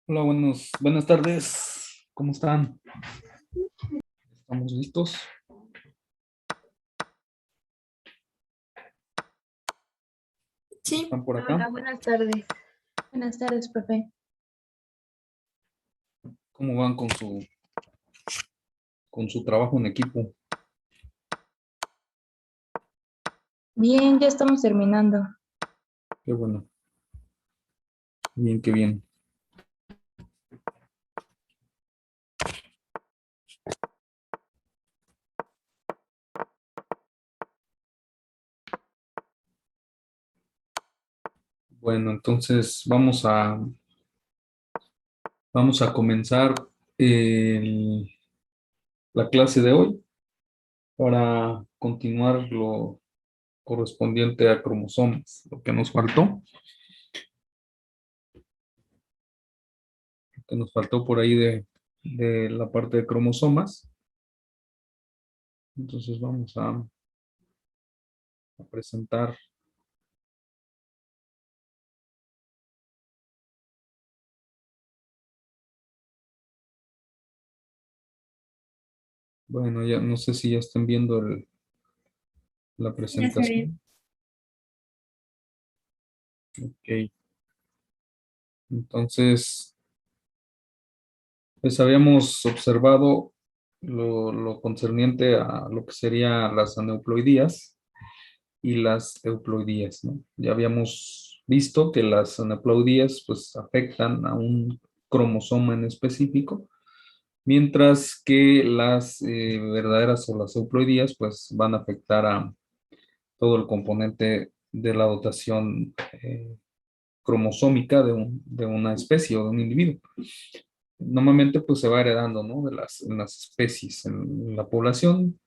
Hola, buenas tardes. ¿Cómo están? ¿Estamos listos? Sí, ¿Están por hola, acá? buenas tardes. Buenas tardes, profe. ¿Cómo van con su trabajo en equipo? Bien, ya estamos terminando. Qué bueno. Bien, qué bien. Bueno, entonces vamos a comenzar el- la clase de hoy para continuar lo correspondiente a cromosomas, lo que nos faltó, por ahí de la parte de cromosomas. Entonces vamos a presentar. Bueno, ya no sé si ya están viendo la Ya se ve. presentación. Ok, entonces, pues habíamos observado lo concerniente a lo que serían las aneuploidías y las euploidías, ¿no? Ya habíamos visto que las aneuploidías pues afectan a un cromosoma en específico, mientras que las verdaderas o las euploidías pues van a afectar a todo el componente de la dotación cromosómica de una especie o de un individuo. Normalmente pues se va heredando, ¿no? En las especies, en la población,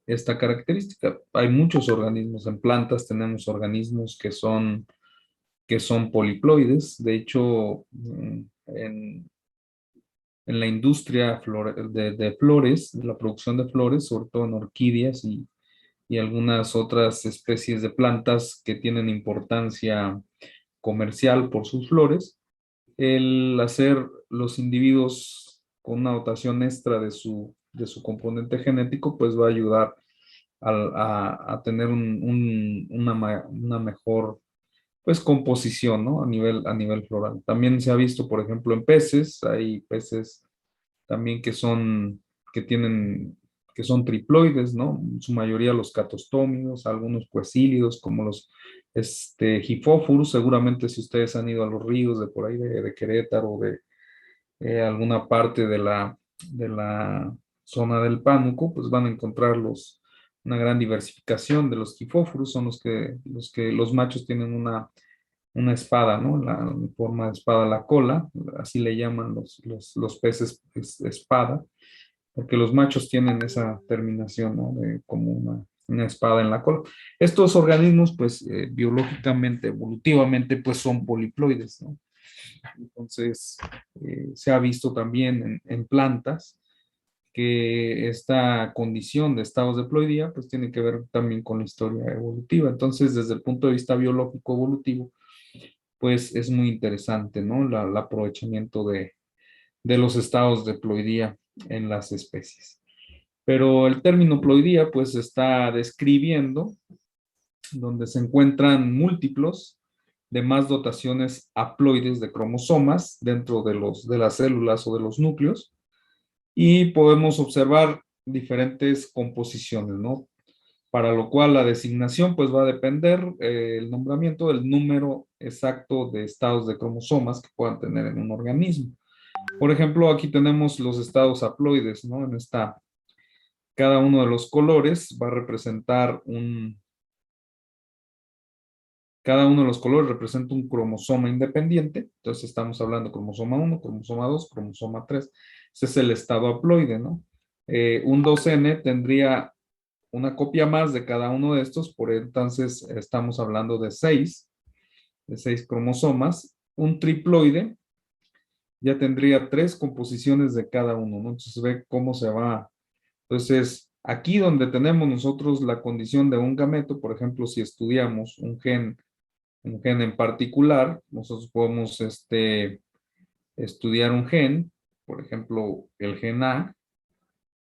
esta característica. Hay muchos organismos, en plantas tenemos organismos que son poliploides. De hecho, en la industria de flores, de la producción de flores, sobre todo en orquídeas y algunas otras especies de plantas que tienen importancia comercial por sus flores, el hacer los individuos con una dotación extra de su componente genético, pues va a ayudar a tener una mejor, pues, composición, ¿no? A nivel floral. También se ha visto, por ejemplo, en peces, hay peces también que son triploides, ¿no? En su mayoría los catostómidos, algunos cuecílidos, como los Giphophorus. Seguramente si ustedes han ido a los ríos de por ahí de Querétaro, de alguna parte de la zona del Pánuco, pues van a encontrar una gran diversificación de los Giphophorus. Son los machos tienen una espada, ¿no? En forma de espada la cola, así le llaman los peces espada, porque los machos tienen esa terminación, ¿no? Como una espada en la cola. Estos organismos, pues, biológicamente, evolutivamente, pues son poliploides, ¿no? Entonces, se ha visto también en plantas que esta condición de estados de ploidía, pues tiene que ver también con la historia evolutiva. Entonces, desde el punto de vista biológico evolutivo, pues es muy interesante, ¿no? El aprovechamiento de los estados de ploidía en las especies. Pero el término ploidía, pues está describiendo donde se encuentran múltiplos de más dotaciones haploides de cromosomas dentro de las células o de los núcleos, y podemos observar diferentes composiciones, ¿no? Para lo cual la designación pues va a depender el nombramiento del número exacto de estados de cromosomas que puedan tener en un organismo. Por ejemplo, aquí tenemos los estados haploides, ¿no? Cada uno de los colores va a representar cada uno de los colores representa un cromosoma independiente. Entonces estamos hablando de cromosoma 1, cromosoma 2, cromosoma 3. Ese es el estado haploide, ¿no? Un 2N tendría una copia más de cada uno de estos, por entonces estamos hablando de seis cromosomas. Un triploide ya tendría tres composiciones de cada uno, ¿no? Entonces ve cómo se va. Entonces, aquí donde tenemos nosotros la condición de un gameto, por ejemplo, si estudiamos un gen en particular, nosotros podemos estudiar un gen, por ejemplo, el gen A,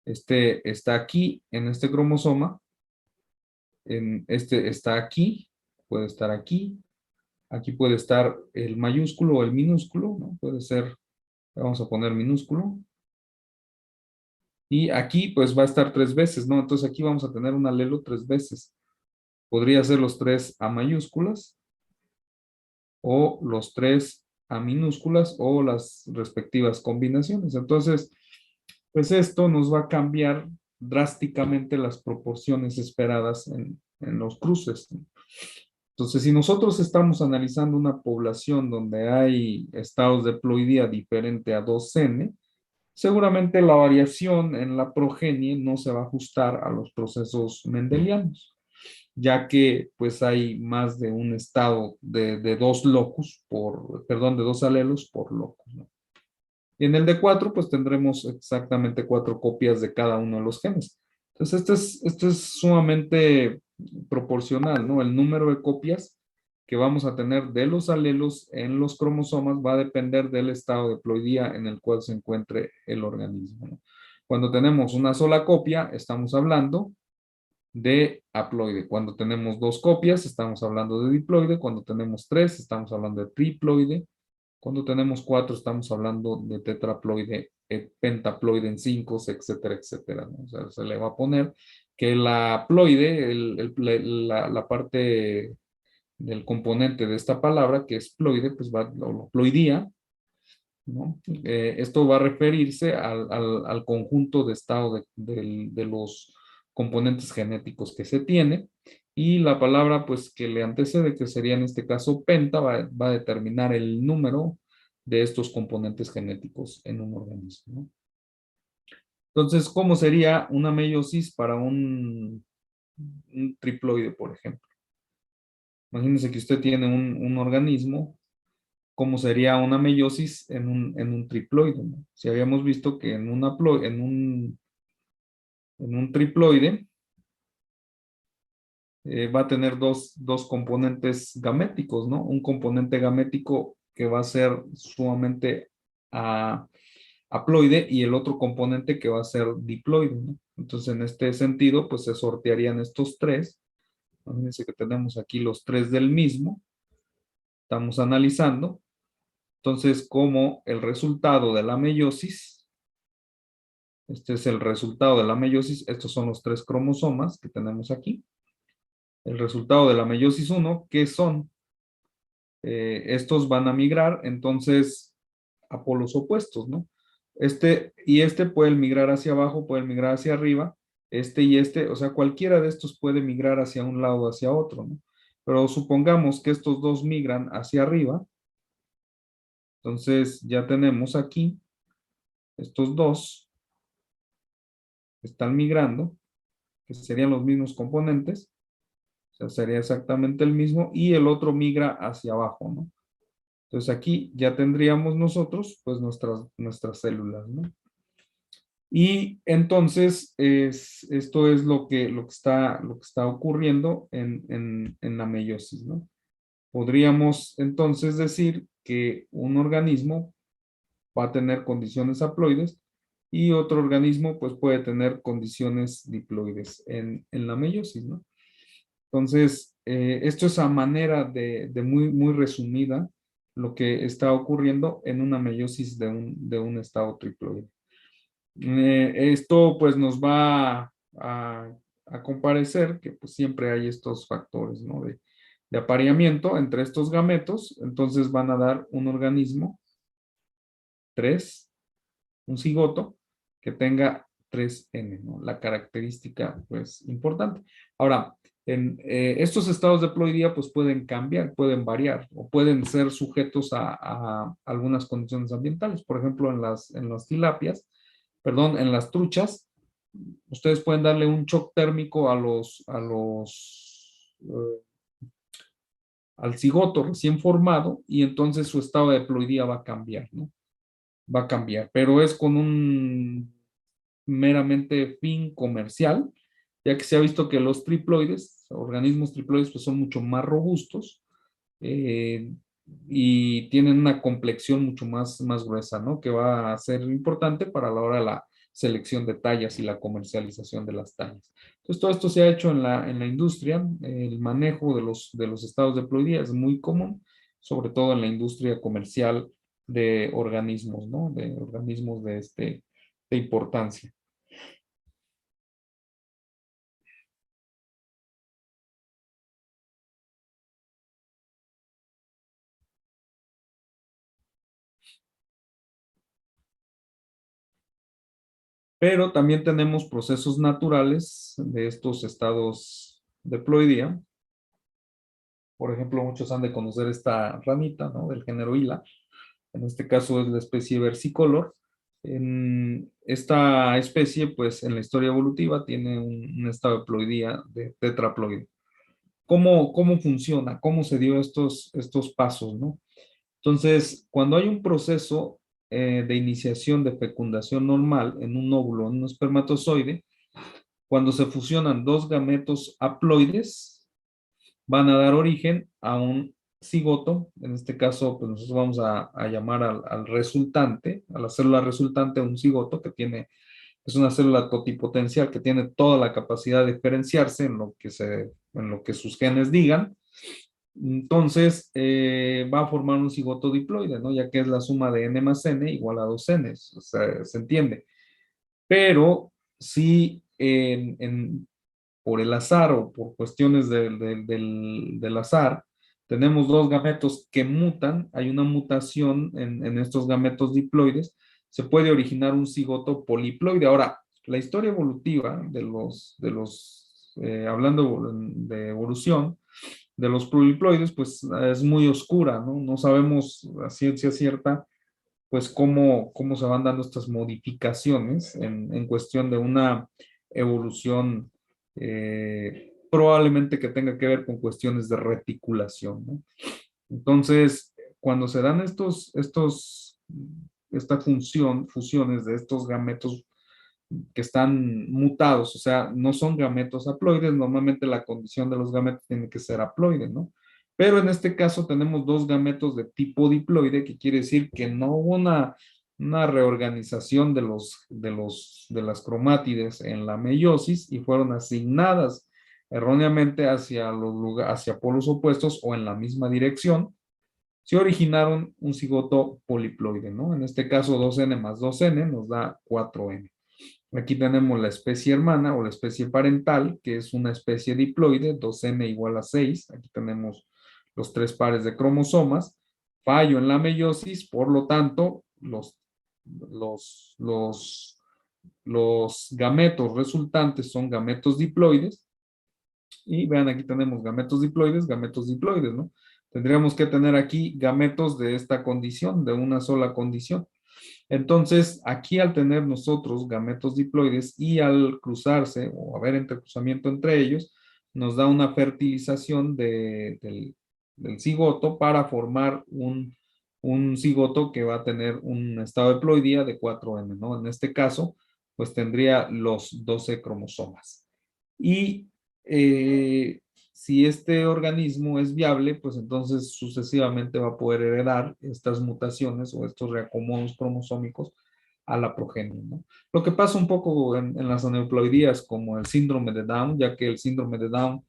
este está aquí en este cromosoma, este está aquí, puede estar aquí puede estar el mayúsculo o el minúsculo, ¿no? Puede ser, vamos a poner minúsculo, y aquí pues va a estar 3 veces, ¿no? Entonces aquí vamos a tener un alelo 3 veces. Podría ser los 3 A mayúsculas, o los 3 A minúsculas, o las respectivas combinaciones. Entonces, pues esto nos va a cambiar drásticamente las proporciones esperadas en los cruces, ¿no? Entonces, si nosotros estamos analizando una población donde hay estados de ploidía diferente a 2N, seguramente la variación en la progenie no se va a ajustar a los procesos mendelianos, ya que pues hay más de un estado de 2 locus perdón, de 2 alelos por locus, ¿no? Y en el de 4, pues tendremos exactamente 4 copias de cada uno de los genes. Entonces, esto es sumamente proporcional, ¿no? El número de copias que vamos a tener de los alelos en los cromosomas va a depender del estado de ploidía en el cual se encuentre el organismo, ¿no? Cuando tenemos una sola copia, estamos hablando de haploide. Cuando tenemos 2 copias, estamos hablando de diploide. Cuando tenemos 3, estamos hablando de triploide. Cuando tenemos 4, estamos hablando de tetraploide, pentaploide en 5, etcétera, etcétera, ¿no? O sea, se le va a poner que la ploide, la parte del componente de esta palabra, que es ploide, pues va, o ploidía, ¿no? Esto va a referirse al conjunto de estado de los componentes genéticos que se tiene, y la palabra pues que le antecede, que sería en este caso penta, va a determinar el número de estos componentes genéticos en un organismo, ¿no? Entonces, ¿cómo sería una meiosis para un triploide, por ejemplo? Imagínense que usted tiene un organismo. ¿Cómo sería una meiosis en un triploide, ¿no? Si habíamos visto que en un triploide va a tener dos componentes gaméticos, ¿no? Un componente gamético que va a ser sumamente haploide, y el otro componente que va a ser diploide, ¿no? Entonces, en este sentido, pues se sortearían estos 3. Fíjense que tenemos aquí los 3 del mismo. Estamos analizando. Entonces, como el resultado de la meiosis, este es el resultado de la meiosis, estos son los 3 cromosomas que tenemos aquí. El resultado de la meiosis 1, ¿qué son? Estos van a migrar, entonces, a polos opuestos, ¿no? Este y este pueden migrar hacia abajo, pueden migrar hacia arriba, este y este, o sea, cualquiera de estos puede migrar hacia un lado o hacia otro, ¿no? Pero supongamos que estos dos migran hacia arriba, entonces ya tenemos aquí estos dos están migrando, que serían los mismos componentes, o sea, sería exactamente el mismo, y el otro migra hacia abajo, ¿no? Entonces aquí ya tendríamos nosotros, pues, nuestras células, ¿no? Y entonces, esto es lo que está ocurriendo en la meiosis, ¿no? Podríamos entonces decir que un organismo va a tener condiciones haploides, y otro organismo pues puede tener condiciones diploides en la meiosis, ¿no? Entonces, esto es a manera de muy, muy resumida lo que está ocurriendo en una meiosis de un estado triploide. Esto pues nos va a comparecer que pues siempre hay estos factores, ¿no? De apareamiento entre estos gametos, entonces van a dar un organismo 3, un cigoto que tenga 3N, ¿no? La característica, pues, importante. Ahora, estos estados de ploidía, pues, pueden cambiar, pueden variar, o pueden ser sujetos a algunas condiciones ambientales. Por ejemplo, en las tilapias, perdón, en las truchas, ustedes pueden darle un shock térmico al cigoto recién formado, y entonces su estado de ploidía va a cambiar, ¿no? Va a cambiar, pero es con un meramente fin comercial, ya que se ha visto que los triploides, organismos triploides, pues son mucho más robustos, y tienen una complexión mucho más gruesa, ¿no? Que va a ser importante para la hora de la selección de tallas y la comercialización de las tallas. Entonces, todo esto se ha hecho en la industria. El manejo de los estados de ploidía es muy común, sobre todo en la industria comercial de organismos, ¿no? De organismos de importancia. Pero también tenemos procesos naturales de estos estados de ploidía. Por ejemplo, muchos han de conocer esta ranita, ¿no? Del género Hila. En este caso es la especie versicolor. En esta especie, pues en la historia evolutiva, tiene un estado de ploidía de tetraploide. ¿Cómo funciona? ¿Cómo se dio estos pasos, no? Entonces, cuando hay un proceso de iniciación de fecundación normal en un óvulo, en un espermatozoide, cuando se fusionan dos gametos haploides, van a dar origen a un cigoto. En este caso, pues nosotros vamos a llamar al resultante, a la célula resultante, un cigoto que es una célula totipotencial que tiene toda la capacidad de diferenciarse en lo que sus genes digan. Entonces, va a formar un cigoto diploide, ¿no? Ya que es la suma de n más n igual a 2n, o sea, se entiende. Pero si por el azar o por cuestiones del azar, tenemos dos gametos que mutan, hay una mutación en estos gametos diploides, se puede originar un cigoto poliploide. Ahora, la historia evolutiva hablando de evolución, de los poliploides, pues es muy oscura, ¿no? No sabemos a ciencia cierta pues cómo se van dando estas modificaciones en cuestión de una evolución probablemente que tenga que ver con cuestiones de reticulación, ¿no? Entonces, cuando se dan esta fusiones de estos gametos que están mutados, o sea, no son gametos haploides, normalmente la condición de los gametos tiene que ser haploide, ¿no? Pero en este caso tenemos dos gametos de tipo diploide, que quiere decir que no hubo una reorganización de las cromátides en la meiosis y fueron asignadas erróneamente hacia polos opuestos o en la misma dirección, se originaron un cigoto poliploide, ¿no? En este caso 2n más 2n nos da 4n. Aquí tenemos la especie hermana o la especie parental, que es una especie diploide, 2n igual a 6. Aquí tenemos los tres pares de cromosomas. Fallo en la meiosis, por lo tanto, los, los, los gametos resultantes son gametos diploides. Y vean, aquí tenemos gametos diploides, ¿no? Tendríamos que tener aquí gametos de esta condición, de una sola condición. Entonces, aquí al tener nosotros gametos diploides y al cruzarse o haber entrecruzamiento entre ellos, nos da una fertilización del cigoto para formar un cigoto que va a tener un estado de ploidía de 4n, ¿no? En este caso, pues tendría los 12 cromosomas. Y si este organismo es viable, pues entonces sucesivamente va a poder heredar estas mutaciones o estos reacomodos cromosómicos a la progenie, ¿no? Lo que pasa un poco en las aneuploidías como el síndrome de Down, ya que el síndrome de Down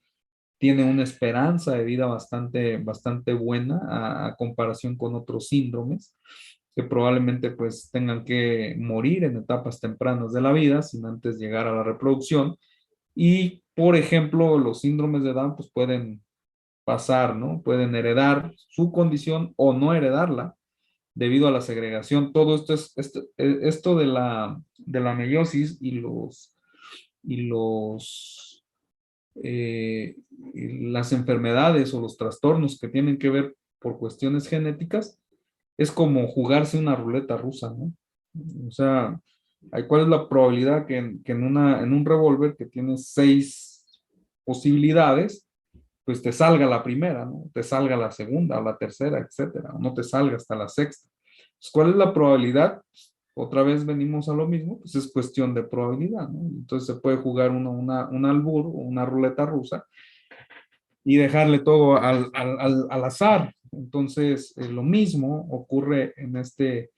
tiene una esperanza de vida bastante buena a comparación con otros síndromes que probablemente pues tengan que morir en etapas tempranas de la vida sin antes llegar a la reproducción. Y, por ejemplo, los síndromes de Down pues pueden pasar, ¿no? Pueden heredar su condición o no heredarla debido a la segregación. Todo esto de la meiosis y las enfermedades o los trastornos que tienen que ver por cuestiones genéticas es como jugarse una ruleta rusa, ¿no? O sea, ¿cuál es la probabilidad que en un revólver que tiene 6 posibilidades, pues te salga la primera, ¿no? Te salga la segunda o la tercera, etcétera, o no te salga hasta la sexta. Pues, ¿cuál es la probabilidad? Otra vez venimos a lo mismo, pues es cuestión de probabilidad, ¿no? Entonces se puede jugar un albur o una ruleta rusa y dejarle todo al azar. Entonces, lo mismo ocurre en este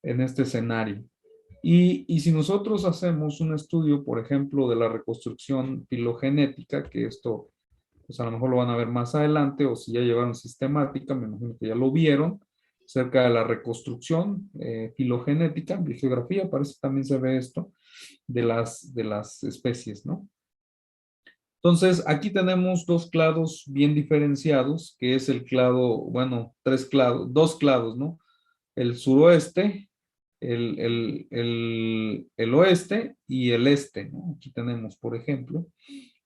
escenario. Y si nosotros hacemos un estudio, por ejemplo, de la reconstrucción filogenética, que esto, pues a lo mejor lo van a ver más adelante, o si ya llevaron sistemática, me imagino que ya lo vieron, acerca de la reconstrucción filogenética, en biogeografía, parece que también se ve esto, de las especies, ¿no? Entonces, aquí tenemos dos clados bien diferenciados, que es el clado, bueno, dos clados, ¿no? El suroeste, el oeste y el este, ¿no? Aquí tenemos, por ejemplo,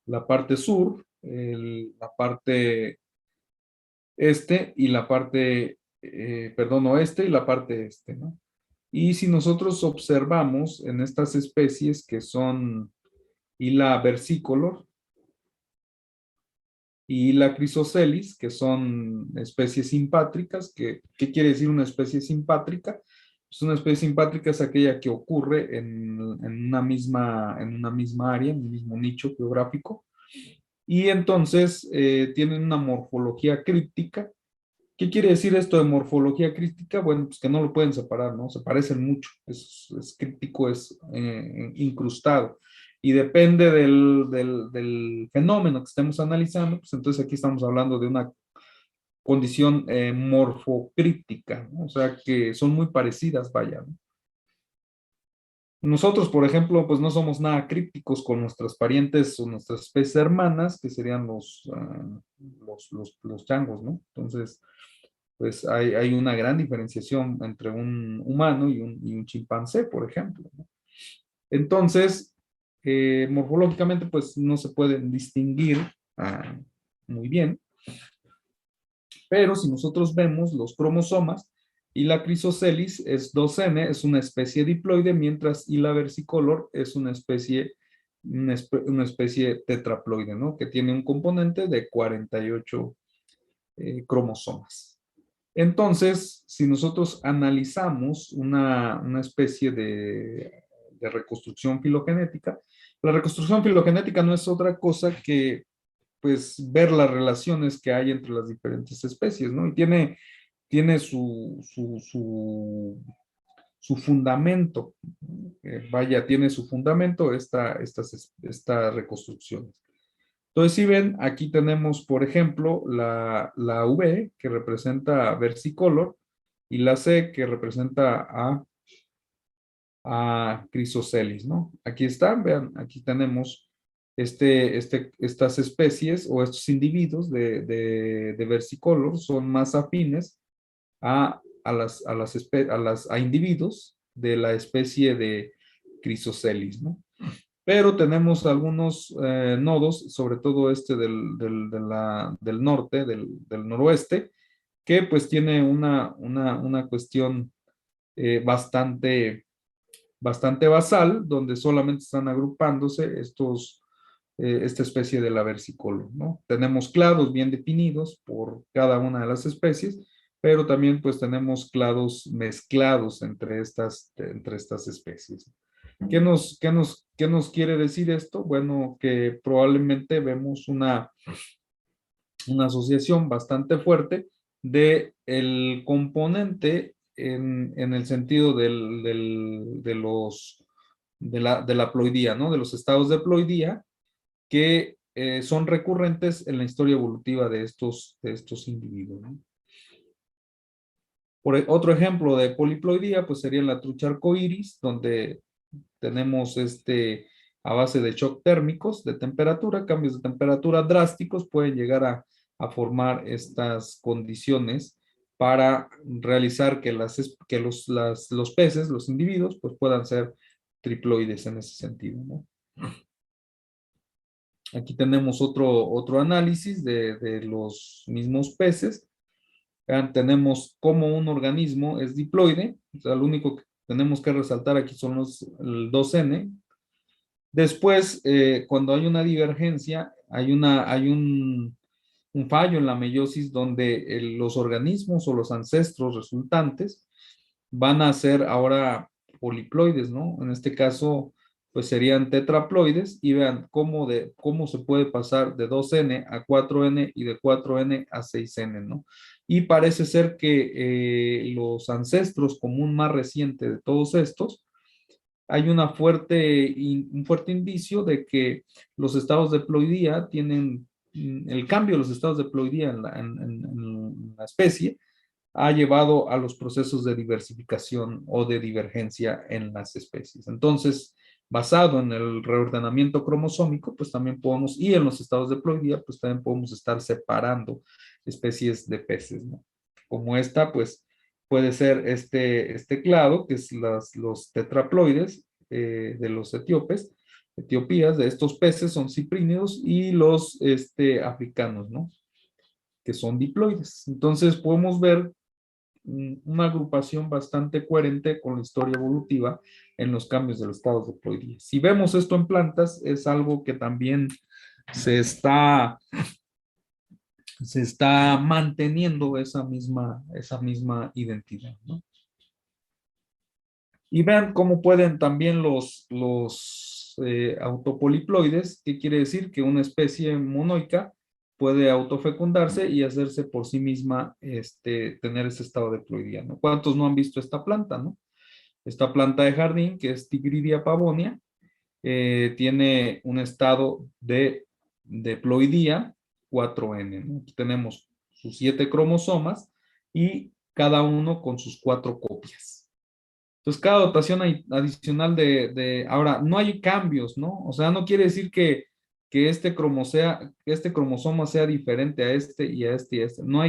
la parte sur, la parte este y la parte, perdón, oeste y la parte este, ¿no? Y si nosotros observamos en estas especies que son Hyla versicolor y la Chrysocelis, que son especies simpátricas. ¿Qué quiere decir una especie simpátrica? Pues una especie simpátrica es aquella que ocurre en una misma área, en un mismo nicho geográfico, y entonces tienen una morfología críptica. ¿Qué quiere decir esto de morfología críptica? Bueno, pues que no lo pueden separar, ¿no? Se parecen mucho, es críptico, es incrustado. Y depende del fenómeno que estemos analizando, pues entonces aquí estamos hablando de una condición morfocríptica, ¿no? O sea que son muy parecidas, vaya, ¿no? Nosotros, por ejemplo, pues no somos nada crípticos con nuestras parientes o nuestras especies hermanas, que serían los changos, ¿no? Entonces, pues hay una gran diferenciación entre un humano y un chimpancé, por ejemplo, ¿no? Entonces, morfológicamente, pues no se pueden distinguir muy bien, pero si nosotros vemos los cromosomas, y la Chrysocelis es 2N, es una especie diploide, mientras Hyla versicolor es una especie tetraploide, ¿no? Que tiene un componente de 48 cromosomas. Entonces, si nosotros analizamos una especie de reconstrucción filogenética, la reconstrucción filogenética no es otra cosa que, pues, ver las relaciones que hay entre las diferentes especies, ¿no? Y tiene su fundamento, vaya, tiene su fundamento esta reconstrucción. Entonces, si ven, aquí tenemos, por ejemplo, la V, que representa versicolor, y la C, que representa a Chrysocelis, ¿no? Aquí están, vean, aquí tenemos estas especies o estos individuos de versicolor son más afines a individuos de la especie de Chrysocelis, ¿no? Pero tenemos algunos nodos, sobre todo este del norte, del noroeste, que pues tiene una cuestión bastante basal, donde solamente están agrupándose esta especie de la versicolor, ¿no? Tenemos clados bien definidos por cada una de las especies, pero también pues tenemos clados mezclados entre estas especies. ¿Qué nos quiere decir esto? Bueno, que probablemente vemos una asociación bastante fuerte de el componente en el sentido de la ploidía, ¿no? De los estados de ploidía que son recurrentes en la historia evolutiva de estos individuos, ¿no? Otro ejemplo de poliploidía, pues sería la trucha arcoíris, donde tenemos a base de shock térmicos de temperatura, cambios de temperatura drásticos pueden llegar a formar estas condiciones para realizar que los peces, los individuos, pues puedan ser triploides en ese sentido, ¿no? Aquí tenemos otro análisis de los mismos peces. Vean, tenemos como un organismo es diploide, o sea, lo único que tenemos que resaltar aquí son el 2N. Después, cuando hay una divergencia, hay un fallo en la meiosis donde los organismos o los ancestros resultantes van a ser ahora poliploides, ¿no? En este caso, pues serían tetraploides, y vean cómo se puede pasar de 2N a 4N y de 4N a 6N, ¿no? y parece ser que los ancestros común más reciente de todos estos, hay un fuerte indicio de que los estados de ploidía tienen, el cambio de los estados de ploidía en la especie ha llevado a los procesos de diversificación o de divergencia en las especies. Entonces, basado en el reordenamiento cromosómico, pues también podemos, y en los estados de ploidía, pues también podemos estar separando especies de peces, ¿no? Como esta, pues puede ser este clado, que es los tetraploides de los etiopías, de estos peces son ciprínidos, y los africanos, ¿no? Que son diploides. Entonces podemos ver una agrupación bastante coherente con la historia evolutiva en los cambios de los estados de ploidía. Si vemos esto en plantas, es algo que también se está, se está manteniendo esa misma identidad, ¿no? Y vean cómo pueden también los autopoliploides, que quiere decir que una especie monoica puede autofecundarse y hacerse por sí misma, tener ese estado de ploidía, ¿no? ¿Cuántos no han visto esta planta, no? Esta planta de jardín, que es Tigridia pavonia, tiene un estado de ploidía 4N, ¿no? Aquí tenemos sus 7 cromosomas y cada uno con sus 4 copias. Entonces, cada dotación adicional ahora, no hay cambios, ¿no? O sea, no quiere decir que este cromosoma sea diferente a este y a este y a este. No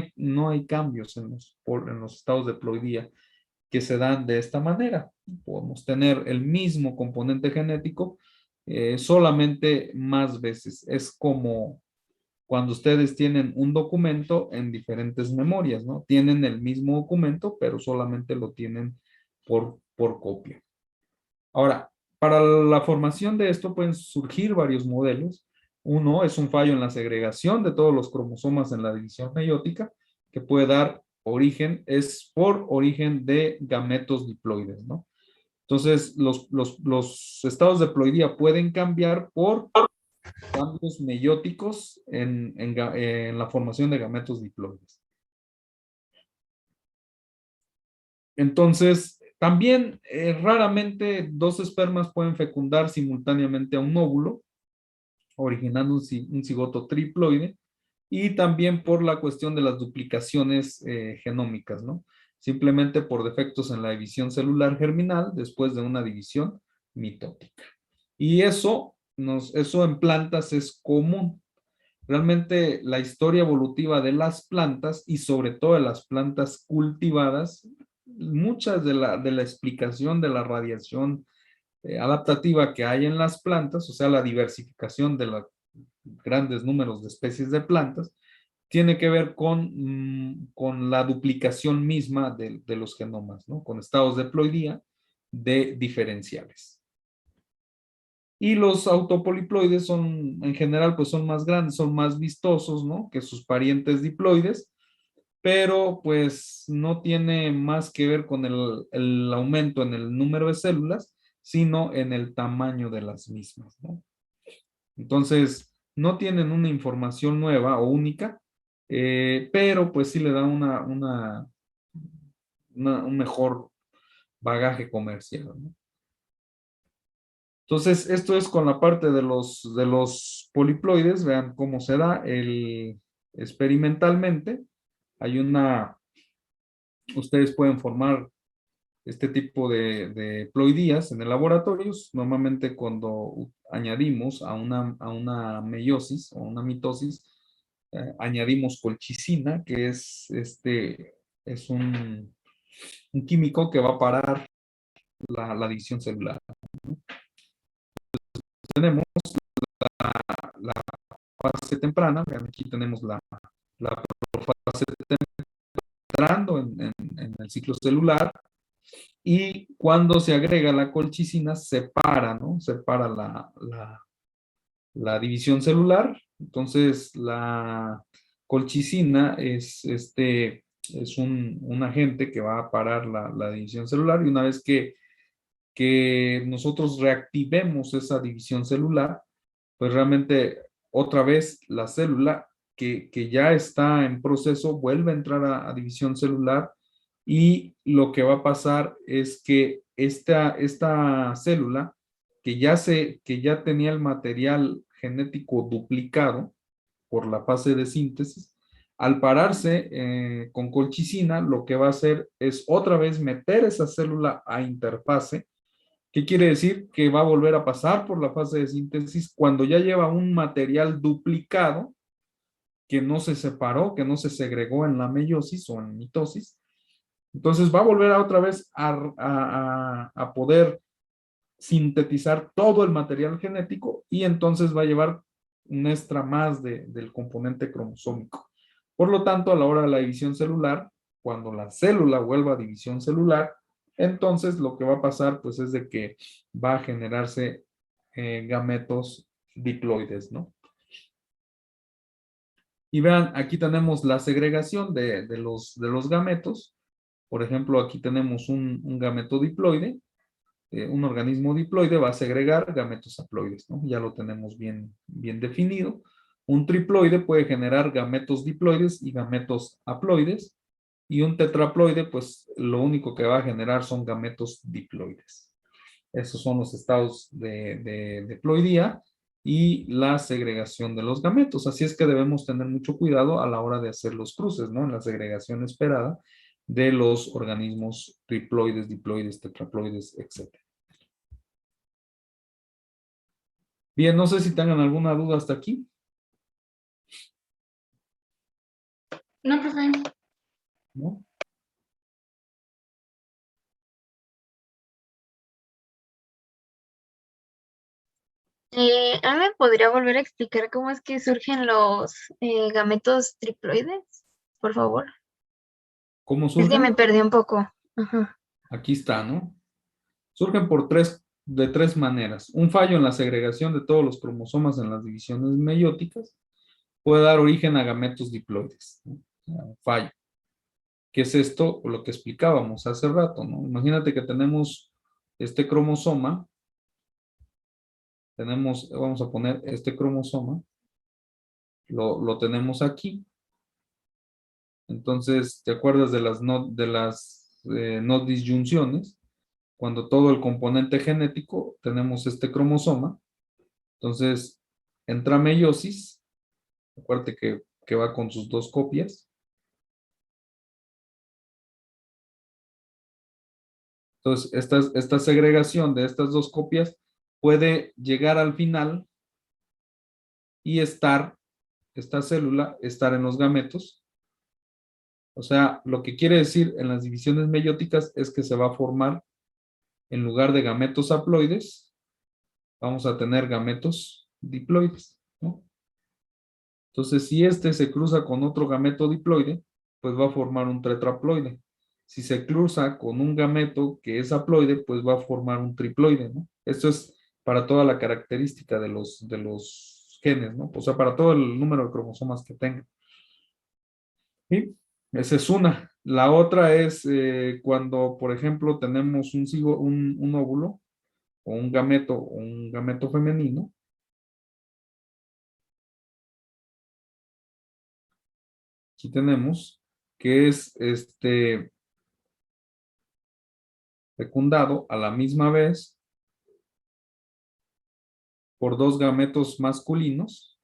hay cambios en los estados de ploidía que se dan de esta manera. Podemos tener el mismo componente genético solamente más veces. Es como cuando ustedes tienen un documento en diferentes memorias, ¿no? Tienen el mismo documento, pero solamente lo tienen por copia. Ahora, para la formación de esto pueden surgir varios modelos. Uno es un fallo en la segregación de todos los cromosomas en la división meiótica, que puede dar origen, es por origen de gametos diploides, ¿no? Entonces, los estados de ploidía pueden cambiar por cambios meióticos en la formación de gametos diploides. Entonces, también raramente dos espermas pueden fecundar simultáneamente a un óvulo, originando un cigoto triploide, y también por la cuestión de las duplicaciones genómicas, ¿no? Simplemente por defectos en la división celular germinal después de una división mitótica. Y eso en plantas es común. Realmente la historia evolutiva de las plantas y sobre todo de las plantas cultivadas, muchas de la explicación de la radiación adaptativa que hay en las plantas, o sea, la diversificación de los grandes números de especies de plantas, tiene que ver con la duplicación misma de los genomas, ¿no? Con estados de ploidía de diferenciales. Y los autopoliploides son, en general, pues son más grandes, son más vistosos, ¿no? Que sus parientes diploides, pero pues no tiene más que ver con el aumento en el número de células, sino en el tamaño de las mismas, ¿no? Entonces, no tienen una información nueva o única, pero pues sí le da un mejor bagaje comercial, ¿no? Entonces, esto es con la parte de los poliploides. Vean cómo se da experimentalmente. Ustedes pueden formar este tipo de ploidías en el laboratorio. Normalmente cuando añadimos a una meiosis o una mitosis, añadimos colchicina, que es un químico que va a parar la división celular. Tenemos la fase temprana, vean, aquí tenemos la fase entrando en el ciclo celular, y cuando se agrega la colchicina separa, ¿no? Separa la división celular. Entonces la colchicina es un agente que va a parar la división celular, y una vez que nosotros reactivemos esa división celular, pues realmente otra vez la célula que ya está en proceso vuelve a entrar a división celular y lo que va a pasar es que esta célula que ya tenía el material genético duplicado por la fase de síntesis, al pararse con colchicina, lo que va a hacer es otra vez meter esa célula a interfase. ¿Qué quiere decir? Que va a volver a pasar por la fase de síntesis cuando ya lleva un material duplicado que no se separó, que no se segregó en la meiosis o en mitosis. Entonces va a volver a otra vez a poder sintetizar todo el material genético y entonces va a llevar un extra más del componente cromosómico. Por lo tanto, a la hora de la división celular, cuando la célula vuelva a división celular, entonces lo que va a pasar pues es de que va a generarse gametos diploides, ¿no? Y vean, aquí tenemos la segregación de los gametos. Por ejemplo, aquí tenemos un gameto diploide. Un organismo diploide va a segregar gametos haploides, ¿no? Ya lo tenemos bien definido. Un triploide puede generar gametos diploides y gametos haploides. Y un tetraploide, pues lo único que va a generar son gametos diploides. Esos son los estados de diploidía y la segregación de los gametos. Así es que debemos tener mucho cuidado a la hora de hacer los cruces, ¿no? En la segregación esperada de los organismos triploides, diploides, tetraploides, etc. Bien, no sé si tengan alguna duda hasta aquí. No, profe. ¿No? ¿Me podría volver a explicar cómo es que surgen los gametos triploides? Por favor. ¿Cómo Es que me surgen? perdí un poco. Ajá. Aquí está, ¿no? Surgen de tres maneras. Un fallo en la segregación de todos los cromosomas en las divisiones meióticas puede dar origen a gametos diploides, ¿no? O sea, un fallo. ¿Qué es esto? Lo que explicábamos hace rato, ¿no? Imagínate que tenemos este cromosoma, vamos a poner este cromosoma, lo tenemos aquí. Entonces, ¿te acuerdas de las no disyunciones? Cuando todo el componente genético tenemos este cromosoma, entonces entra meiosis, acuérdate que va con sus dos copias. Entonces, esta segregación de estas dos copias puede llegar al final y esta célula, estar en los gametos. O sea, lo que quiere decir en las divisiones meióticas es que se va a formar, en lugar de gametos haploides, vamos a tener gametos diploides, ¿no? Entonces, si este se cruza con otro gameto diploide, pues va a formar un tetraploide. Si se cruza con un gameto que es haploide, pues va a formar un triploide, ¿no? Esto es para toda la característica de los genes, ¿no? O sea, para todo el número de cromosomas que tengan. ¿Sí? Esa es una. La otra es cuando, por ejemplo, tenemos un óvulo o un gameto femenino. Aquí tenemos que es fecundado a la misma vez por dos gametos masculinos.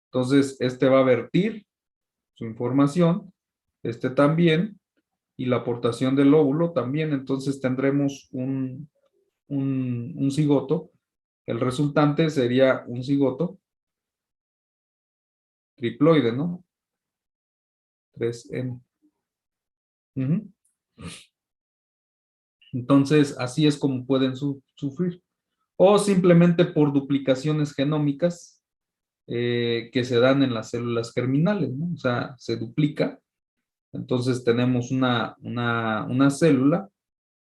Entonces, este va a vertir su información, este también, y la aportación del óvulo también. Entonces tendremos un cigoto. El resultante sería un cigoto triploide, ¿no? 3N. Ujú. Entonces, así es como pueden sufrir. O simplemente por duplicaciones genómicas que se dan en las células germinales, ¿no? O sea, se duplica. Entonces tenemos una célula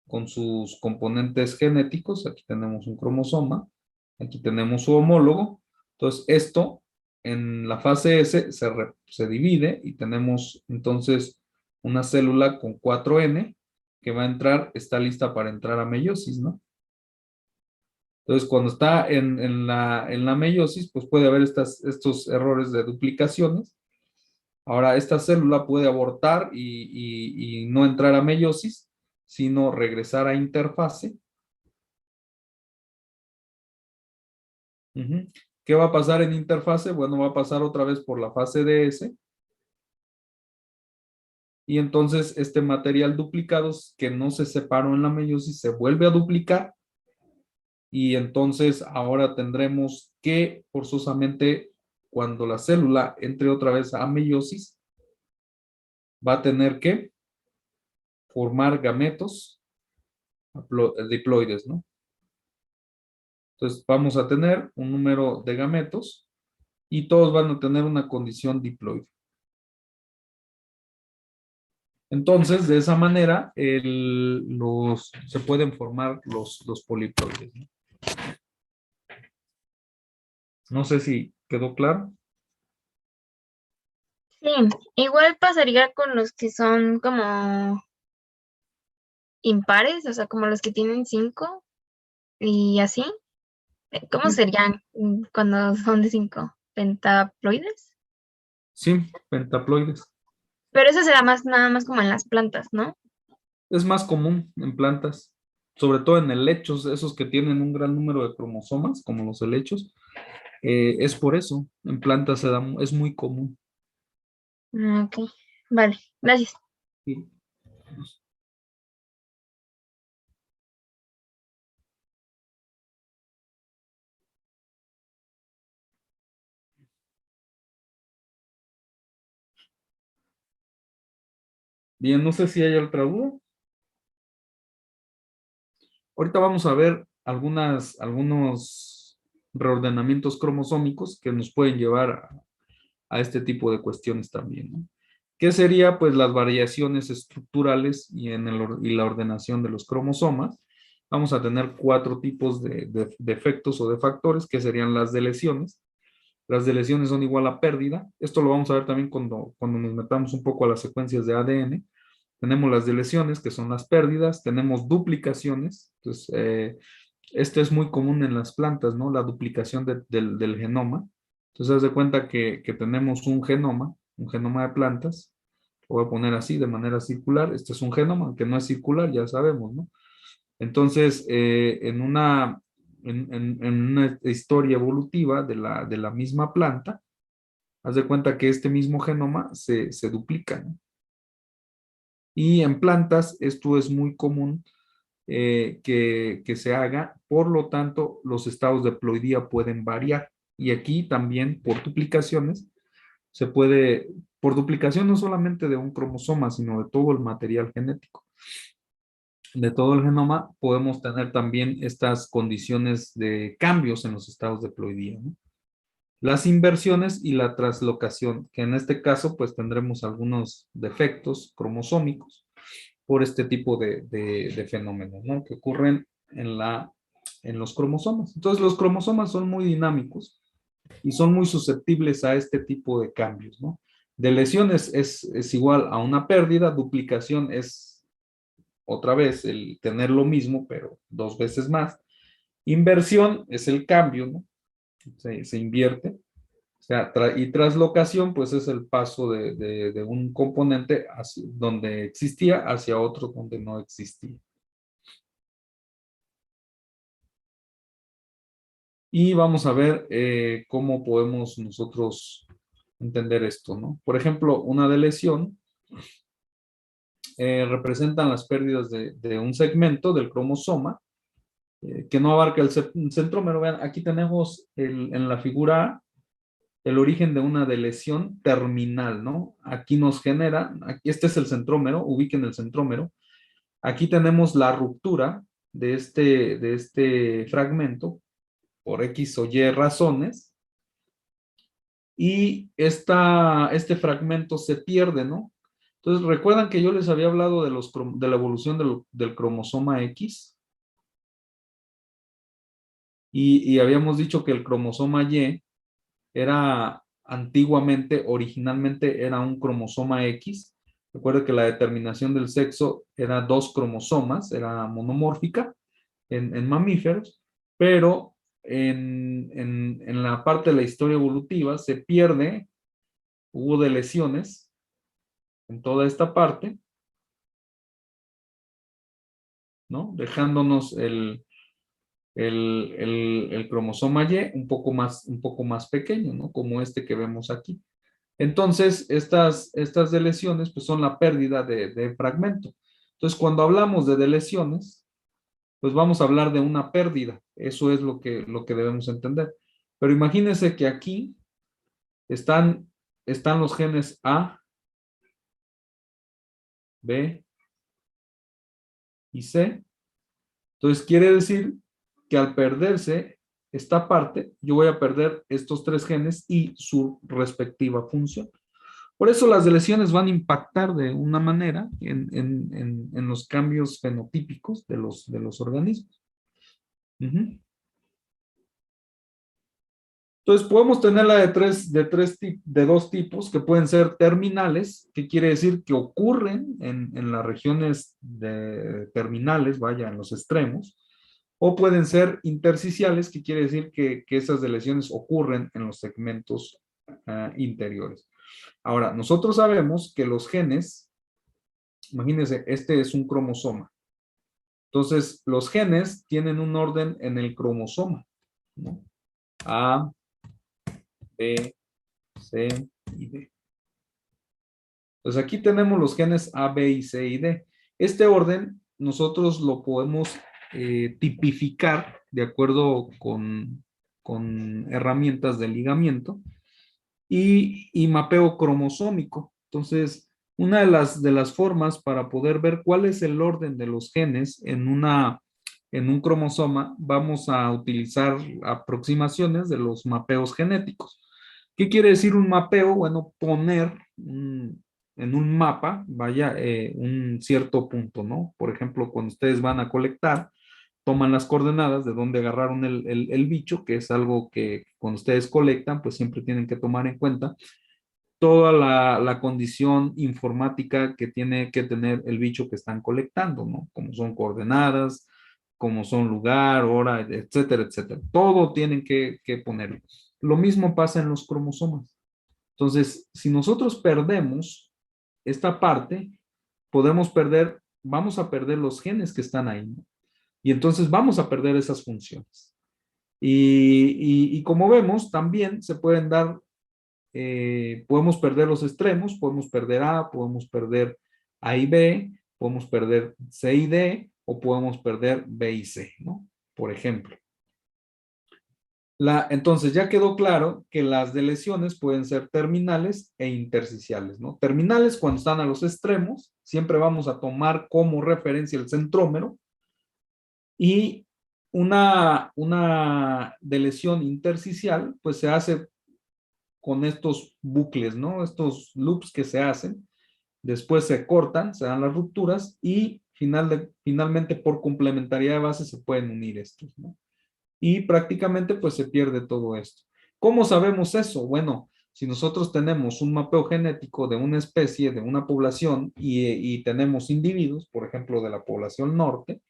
con sus componentes genéticos. Aquí tenemos un cromosoma. Aquí tenemos su homólogo. Entonces, esto en la fase S se divide y tenemos entonces una célula con 4N que va a entrar, está lista para entrar a meiosis, ¿no? Entonces, cuando está en la meiosis, pues puede haber estos errores de duplicaciones. Ahora, esta célula puede abortar y no entrar a meiosis, sino regresar a interfase. Ujú. ¿Qué va a pasar en interfase? Bueno, va a pasar otra vez por la fase DS. Y entonces este material duplicado que no se separó en la meiosis se vuelve a duplicar. Y entonces ahora tendremos que forzosamente, cuando la célula entre otra vez a meiosis, va a tener que formar gametos diploides, ¿no? Entonces vamos a tener un número de gametos y todos van a tener una condición diploide. Entonces, de esa manera, se pueden formar los poliploides, ¿no? No sé si quedó claro. Sí, igual pasaría con los que son como impares, o sea, como los que tienen 5 y así. ¿Cómo Sí, serían cuando son de 5? ¿Pentaploides? sí, pentaploides. Pero eso será más nada más como en las plantas, ¿no? Es más común en plantas, sobre todo en helechos, esos que tienen un gran número de cromosomas, como los helechos. Es por eso, en plantas es muy común. Ok, vale, gracias. Sí. Bien, no sé si hay otra duda. Ahorita vamos a ver algunos reordenamientos cromosómicos que nos pueden llevar a este tipo de cuestiones también, ¿no? ¿Qué sería? Pues las variaciones estructurales y la ordenación de los cromosomas. Vamos a tener 4 tipos de efectos o de factores, que serían las deleciones. Las deleciones son igual a pérdida. Esto lo vamos a ver también cuando nos metamos un poco a las secuencias de ADN. Tenemos las deleciones, que son las pérdidas. Tenemos duplicaciones. Entonces, esto es muy común en las plantas, ¿no? La duplicación del genoma. Entonces, haz de cuenta que tenemos un genoma de plantas. Lo voy a poner así, de manera circular. Este es un genoma, aunque no es circular, ya sabemos, ¿no? Entonces, en una historia evolutiva de la misma planta, haz de cuenta que este mismo genoma se duplica, ¿no? Y en plantas esto es muy común que se haga, por lo tanto los estados de ploidía pueden variar. Y aquí también por duplicaciones se puede, por duplicación no solamente de un cromosoma, sino de todo el material genético, de todo el genoma, podemos tener también estas condiciones de cambios en los estados de ploidía, ¿no? Las inversiones y la translocación, que en este caso pues tendremos algunos defectos cromosómicos por este tipo de fenómenos, ¿no? Que ocurren en los cromosomas. Entonces los cromosomas son muy dinámicos y son muy susceptibles a este tipo de cambios, ¿no? De lesiones es igual a una pérdida, duplicación es otra vez el tener lo mismo, pero 2 veces más. Inversión es el cambio, ¿no? Se invierte. O sea, y traslocación, pues es el paso de un componente donde existía hacia otro donde no existía. Y vamos a ver cómo podemos nosotros entender esto, ¿no? Por ejemplo, una deleción representan las pérdidas de un segmento del cromosoma que no abarca el centrómero. Vean, aquí tenemos en la figura A el origen de una lesión terminal, ¿no? Aquí nos genera, aquí este es el centrómero, ubiquen el centrómero. Aquí tenemos la ruptura de este fragmento por X o Y razones y este fragmento se pierde, ¿no? Entonces, ¿recuerdan que yo les había hablado de la evolución del cromosoma X? Y habíamos dicho que el cromosoma Y era antiguamente, originalmente era un cromosoma X. Recuerda que la determinación del sexo era 2 cromosomas, era monomórfica en mamíferos, pero en la parte de la historia evolutiva se pierde, hubo de lesiones en toda esta parte, ¿no? Dejándonos el cromosoma Y un poco más pequeño, ¿no? Como este que vemos aquí. Entonces, estas deleciones pues son la pérdida de fragmento. Entonces, cuando hablamos de deleciones, pues vamos a hablar de una pérdida. Eso es lo que debemos entender. Pero imagínense que aquí están los genes A, B y C. Entonces, quiere decir que al perderse esta parte, yo voy a perder estos tres genes y su respectiva función. Por eso las deleciones van a impactar de una manera en los cambios fenotípicos de los organismos. Ujú. Entonces podemos tenerla de dos tipos que pueden ser terminales, que quiere decir que ocurren en las regiones terminales, vaya, en los extremos, o pueden ser intersticiales, que quiere decir que esas deleciones ocurren en los segmentos interiores. Ahora, nosotros sabemos que los genes, imagínense, este es un cromosoma. Entonces, los genes tienen un orden en el cromosoma, ¿no? A, B, C y D. Entonces, aquí tenemos los genes A, B y C y D. Este orden nosotros lo podemos tipificar de acuerdo con herramientas de ligamiento y mapeo cromosómico. Entonces, una de las formas para poder ver cuál es el orden de los genes en un cromosoma, vamos a utilizar aproximaciones de los mapeos genéticos. ¿Qué quiere decir un mapeo? Bueno, poner en un mapa, vaya, un cierto punto, ¿no? Por ejemplo, cuando ustedes van a colectar, toman las coordenadas de dónde agarraron el bicho, que es algo que cuando ustedes colectan, pues siempre tienen que tomar en cuenta toda la condición informática que tiene que tener el bicho que están colectando, ¿no? Como son coordenadas, como son lugar, hora, etcétera, etcétera. Todo tienen que ponerlo. Lo mismo pasa en los cromosomas. Entonces, si nosotros perdemos esta parte, vamos a perder los genes que están ahí, ¿no? Y entonces vamos a perder esas funciones. Y como vemos, también se pueden dar, podemos perder los extremos, podemos perder A, podemos perder A y B, podemos perder C y D, o podemos perder B y C, ¿no? Por ejemplo. Entonces ya quedó claro que las deleciones pueden ser terminales e intersticiales, ¿no? Terminales cuando están a los extremos, siempre vamos a tomar como referencia el centrómero, y una deleción intersticial, pues se hace con estos bucles, ¿no? Estos loops que se hacen, después se cortan, se dan las rupturas y finalmente por complementariedad de base se pueden unir estos, ¿no? Y prácticamente pues se pierde todo esto. ¿Cómo sabemos eso? Bueno, si nosotros tenemos un mapeo genético de una especie, de una población y tenemos individuos, por ejemplo, de la población norte,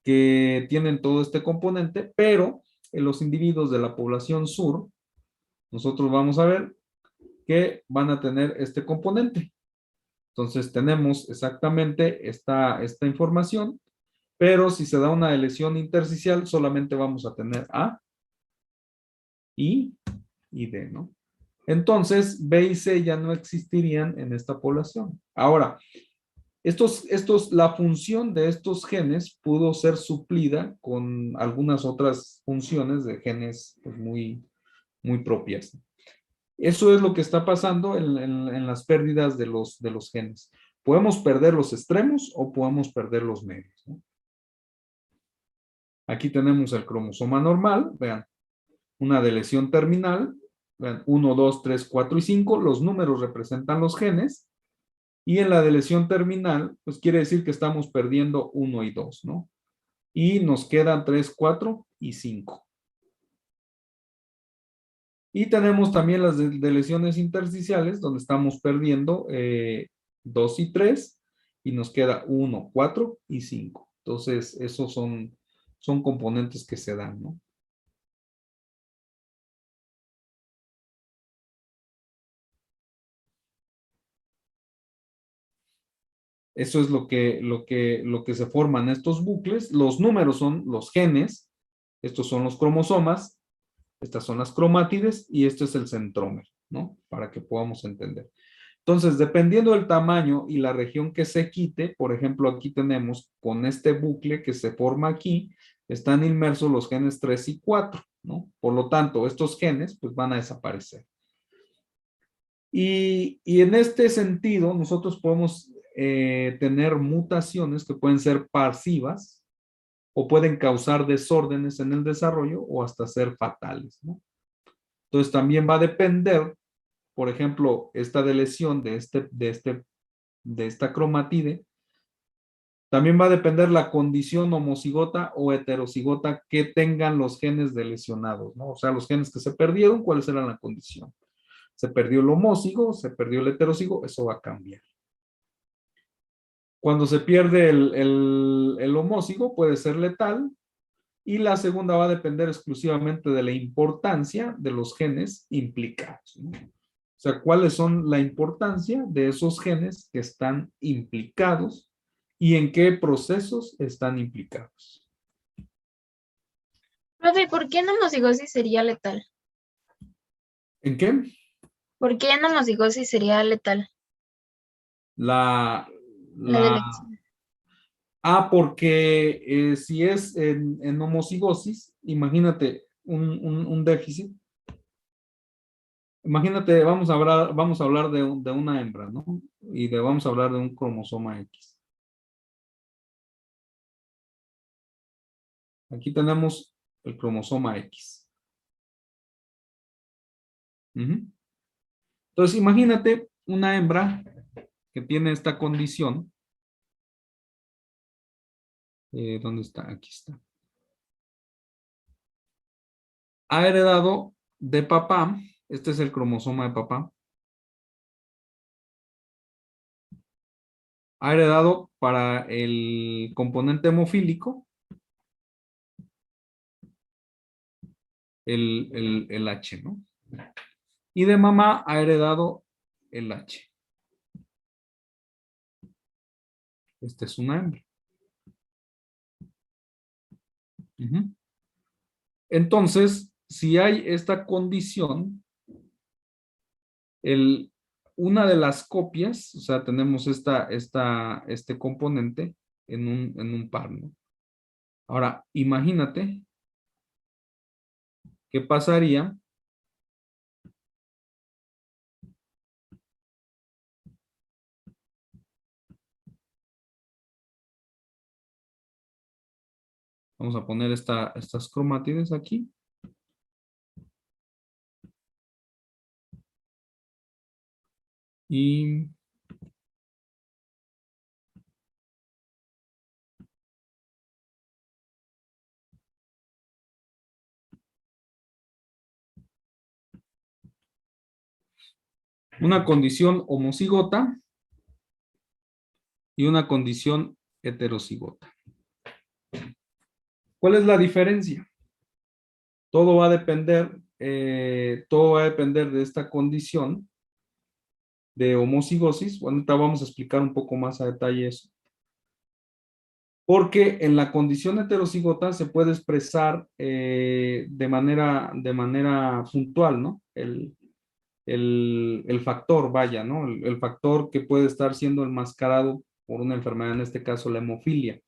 que tienen todo este componente, pero en los individuos de la población sur, nosotros vamos a ver que van a tener este componente. Entonces tenemos exactamente esta información, pero si se da una lesión intersticial, solamente vamos a tener A, I y D, ¿no? Entonces, B y C ya no existirían en esta población. Ahora, la función de estos genes pudo ser suplida con algunas otras funciones de genes pues, muy, muy propias. Eso es lo que está pasando en las pérdidas de los genes. Podemos perder los extremos o podemos perder los medios, ¿no? Aquí tenemos el cromosoma normal, vean, una deleción terminal, vean, 1, 2, 3, 4 y 5, los números representan los genes, y en la deleción terminal, pues quiere decir que estamos perdiendo 1 y 2, ¿no? Y nos quedan 3, 4 y 5. Y tenemos también las deleciones intersticiales, donde estamos perdiendo 2 y 3, y nos queda 1, 4 y 5. Entonces, esos son son componentes que se dan, ¿no? Eso es lo que se forman estos bucles. Los números son los genes, estos son los cromosomas, estas son las cromátides y este es el centrómero, ¿no? Para que podamos entender. Entonces, dependiendo del tamaño y la región que se quite, por ejemplo, aquí tenemos con este bucle que se forma aquí, están inmersos los genes 3 y 4, ¿no? Por lo tanto, estos genes pues van a desaparecer. Y en este sentido, nosotros podemos tener mutaciones que pueden ser pasivas o pueden causar desórdenes en el desarrollo o hasta ser fatales, ¿no? Entonces, también va a depender, por ejemplo, esta lesión de esta cromatide, también va a depender la condición homocigota o heterocigota que tengan los genes de lesionados, ¿no? O sea, los genes que se perdieron, ¿cuáles eran la condición? Se perdió el homócigo, se perdió el heterocigo, eso va a cambiar. Cuando se pierde el homócigo puede ser letal y la segunda va a depender exclusivamente de la importancia de los genes implicados, ¿no? O sea, ¿cuáles son la importancia de esos genes que están implicados y en qué procesos están implicados? Profe, ¿por qué en homocigosis sería letal? ¿En qué? ¿Por qué en homocigosis sería letal La, la la, delección? porque si es en homocigosis, imagínate un déficit. Imagínate, vamos a hablar de una hembra, ¿no? Vamos a hablar de un cromosoma X. Aquí tenemos el cromosoma X. Ujú. Entonces, imagínate una hembra que tiene esta condición. ¿Dónde está? Aquí está. Ha heredado de papá, este es el cromosoma de papá, ha heredado para el componente hemofílico el H, ¿no? Y de mamá ha heredado el H. Esta es una hembra. Ujú. Entonces, si hay esta condición, una de las copias, o sea, tenemos este componente en un par, ¿no? Ahora, imagínate qué pasaría vamos a poner estas cromátides aquí. Y una condición homocigota y una condición heterocigota. ¿Cuál es la diferencia? Todo va a depender de esta condición de homocigosis. Bueno, ahorita vamos a explicar un poco más a detalle eso. Porque en la condición heterocigota se puede expresar de manera puntual, ¿no? El factor, vaya, ¿no? El factor que puede estar siendo enmascarado por una enfermedad, en este caso la hemofilia.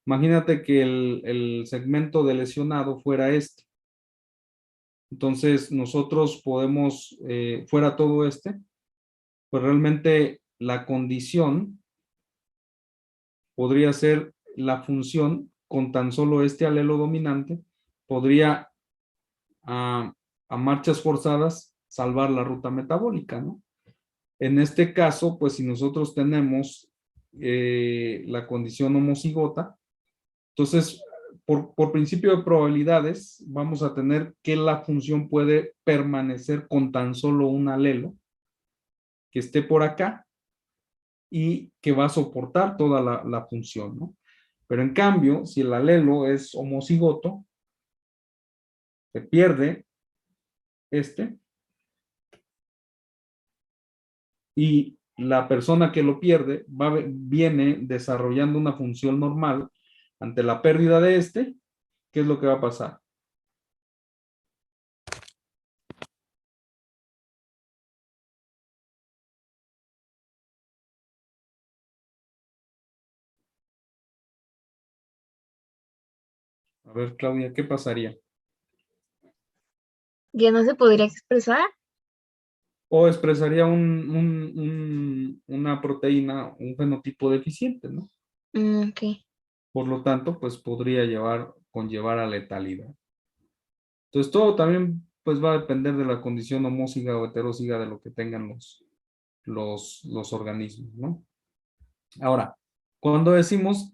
Imagínate que el segmento de lesionado fuera este. Entonces, nosotros podemos, fuera todo este, pues realmente la condición podría ser la función con tan solo este alelo dominante, podría a marchas forzadas salvar la ruta metabólica, ¿no? En este caso, pues si nosotros tenemos la condición homocigota, entonces por principio de probabilidades vamos a tener que la función puede permanecer con tan solo un alelo que esté por acá y que va a soportar toda la función, ¿no? Pero en cambio, si el alelo es homocigoto, se pierde este, y la persona que lo pierde viene desarrollando una función normal ante la pérdida de este. ¿Qué es lo que va a pasar? A ver, Claudia, ¿qué pasaría? Ya no se podría expresar. O expresaría una proteína, un fenotipo deficiente, ¿no? Ok. Por lo tanto, pues podría conllevar a letalidad. Entonces, todo también pues va a depender de la condición homóziga o heteróziga de lo que tengan los organismos, ¿no? Ahora, cuando decimos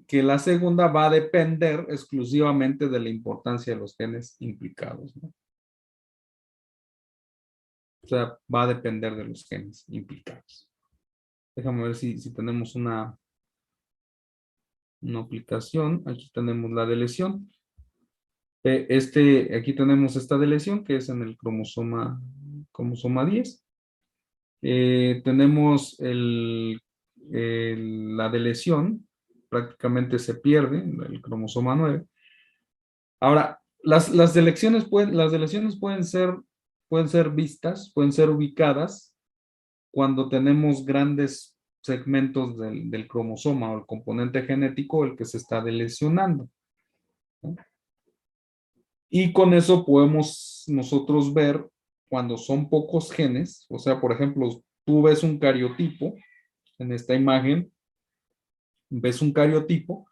que la segunda va a depender exclusivamente de la importancia de los genes implicados, ¿no? O sea, va a depender de los genes implicados. Déjame ver si tenemos una aplicación. Aquí tenemos la deleción. Aquí tenemos esta deleción que es en el cromosoma 10. Tenemos la deleción, prácticamente se pierde en el cromosoma 9. Ahora, las deleciones pueden ser vistas, pueden ser ubicadas cuando tenemos grandes segmentos del cromosoma o el componente genético el que se está delecionando, ¿no? Y con eso podemos nosotros ver cuando son pocos genes, o sea, por ejemplo, tú ves un cariotipo en esta imagen, ves un cariotipo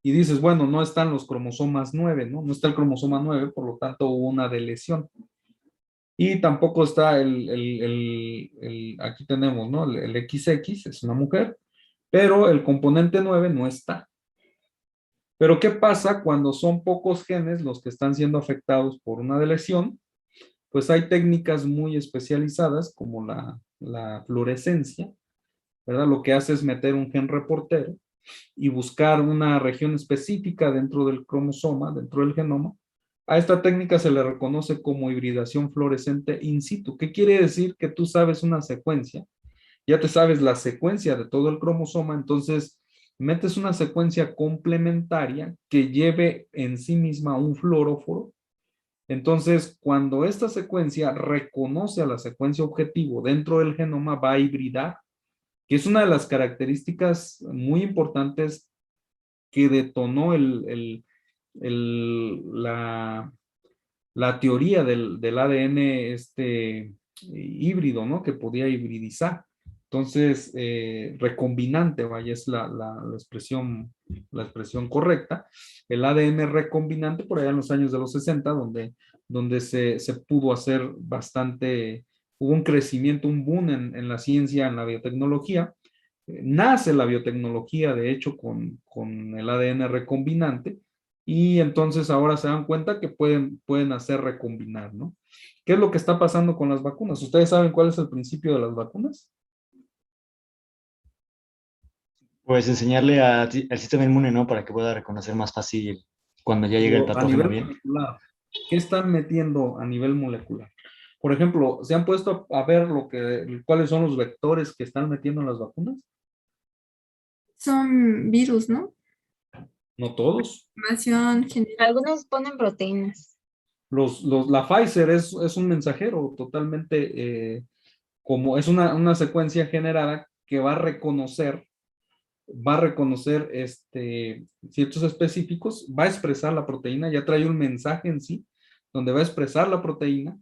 y dices, bueno, no están los cromosomas 9, ¿no? No está el cromosoma 9, por lo tanto hubo una deleción. Y tampoco está aquí tenemos, ¿no? El XX es una mujer, pero el componente 9 no está. Pero ¿qué pasa cuando son pocos genes los que están siendo afectados por una deleción? Pues hay técnicas muy especializadas como la fluorescencia, ¿verdad? Lo que hace es meter un gen reportero y buscar una región específica dentro del cromosoma, dentro del genoma. A esta técnica se le reconoce como hibridación fluorescente in situ. ¿Qué quiere decir? Que tú sabes una secuencia, ya te sabes la secuencia de todo el cromosoma, entonces metes una secuencia complementaria que lleve en sí misma un fluoróforo. Entonces, cuando esta secuencia reconoce a la secuencia objetivo dentro del genoma, va a hibridar, que es una de las características muy importantes que detonó la teoría del ADN híbrido, ¿no? Que podía hibridizar. Entonces, recombinante, vaya, es la expresión correcta. El ADN recombinante, por allá en los años de los 60, donde se pudo hacer bastante, hubo un crecimiento, un boom en la ciencia, en la biotecnología. Nace la biotecnología, de hecho, con el ADN recombinante, y entonces ahora se dan cuenta que pueden hacer recombinar, ¿no? ¿Qué es lo que está pasando con las vacunas? ¿Ustedes saben cuál es el principio de las vacunas? Pues enseñarle al sistema inmune, ¿no? Para que pueda reconocer más fácil cuando ya llegue el Pero a patógeno nivel bien. molecular, ¿qué están metiendo a nivel molecular? Por ejemplo, ¿se han puesto a ver cuáles son los vectores que están metiendo en las vacunas? Son virus, ¿no? No todos. Información general. Algunos ponen proteínas. La Pfizer es un mensajero totalmente, como es una secuencia generada que va a reconocer ciertos específicos, va a expresar la proteína, ya trae un mensaje en sí, donde va a expresar la proteína,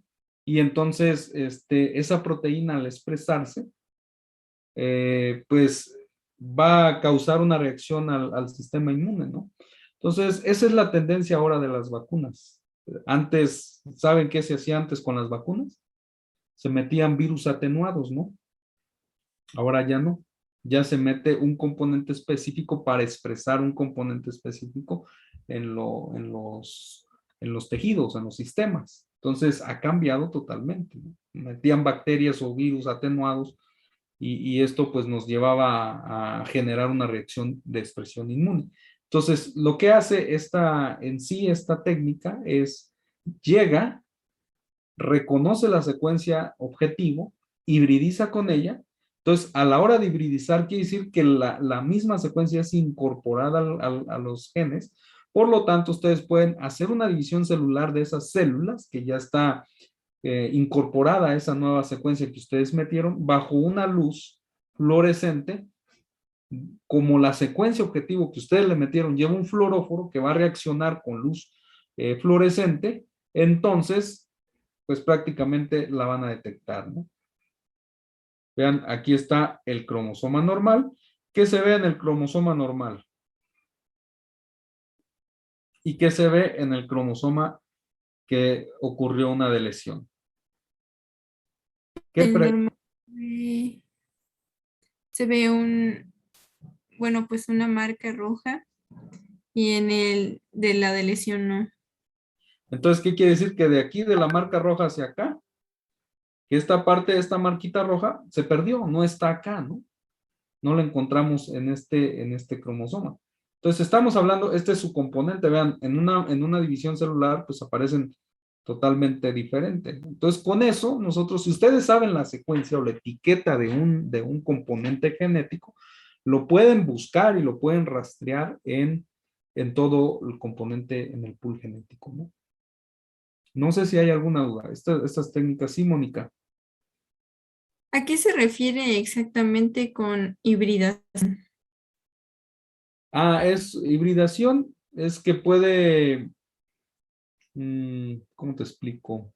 y entonces esa proteína al expresarse, pues va a causar una reacción al sistema inmune, ¿no? Entonces, esa es la tendencia ahora de las vacunas. Antes, ¿saben qué se hacía antes con las vacunas? Se metían virus atenuados, ¿no? Ahora ya no. Ya se mete un componente específico para expresar un componente específico en los tejidos, en los sistemas. Entonces ha cambiado totalmente, ¿no? Metían bacterias o virus atenuados, y esto pues nos llevaba a generar una reacción de expresión inmune. Entonces, lo que hace esta técnica es, llega, reconoce la secuencia objetivo, hibridiza con ella. Entonces, a la hora de hibridizar, quiere decir que la misma secuencia es incorporada a los genes. Por lo tanto, ustedes pueden hacer una división celular de esas células que ya está incorporada a esa nueva secuencia que ustedes metieron bajo una luz fluorescente. Como la secuencia objetivo que ustedes le metieron lleva un fluoróforo que va a reaccionar con luz fluorescente, entonces, pues prácticamente la van a detectar, ¿no? Vean, aquí está el cromosoma normal. ¿Qué se ve en el cromosoma normal? ¿Y qué se ve en el cromosoma que ocurrió una deleción? El normal se ve bueno, pues una marca roja y en el de la de lesión no. Entonces, ¿qué quiere decir? Que de aquí, de la marca roja hacia acá, que esta parte, esta marquita roja, se perdió, no está acá, ¿no? No la encontramos en este cromosoma. Entonces, estamos hablando, este es su componente, vean, en una división celular, pues aparecen totalmente diferentes. Entonces, con eso, nosotros, si ustedes saben la secuencia o la etiqueta de un componente genético, lo pueden buscar y lo pueden rastrear en todo el componente, en el pool genético, ¿no? No sé si hay alguna duda. Estas técnicas, sí, Mónica. ¿A qué se refiere exactamente con hibridación? Es hibridación, es que puede, ¿cómo te explico?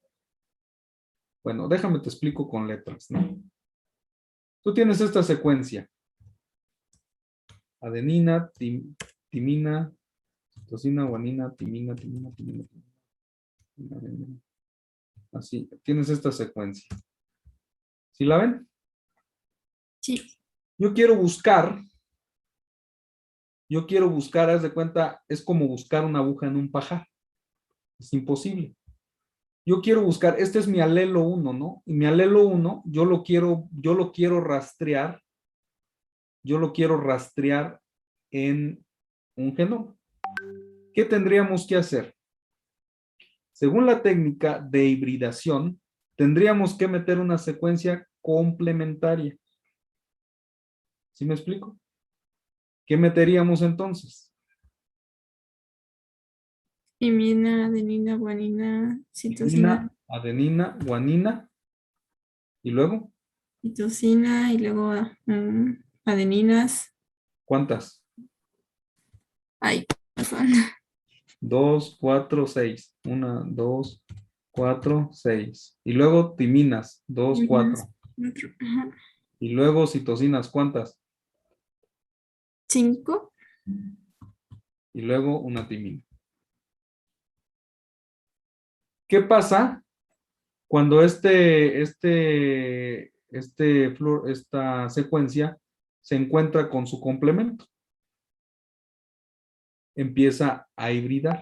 Bueno, déjame te explico con letras, ¿no? Tú tienes esta secuencia. Adenina, timina, citosina, guanina, timina, timina. Adenina. Así, tienes esta secuencia. ¿Sí la ven? Sí. Yo quiero buscar, haz de cuenta, es como buscar una aguja en un pajar. Es imposible. Yo quiero buscar, este es mi alelo 1, ¿no? Y mi alelo 1, yo lo quiero rastrear en un genoma. ¿Qué tendríamos que hacer? Según la técnica de hibridación, tendríamos que meter una secuencia complementaria. ¿Sí me explico? ¿Qué meteríamos entonces? Timina, adenina, guanina, citosina, Adenina, guanina, y luego, citosina y luego adeninas. ¿cuántas? Ay, perdón. 2, 4, 6. 1, 2, 4, 6. Y luego timinas, 2, 4. Ajá. Y luego citosinas, ¿cuántas? 5. Y luego una timina. ¿Qué pasa cuando esta secuencia se encuentra con su complemento? Empieza a hibridar.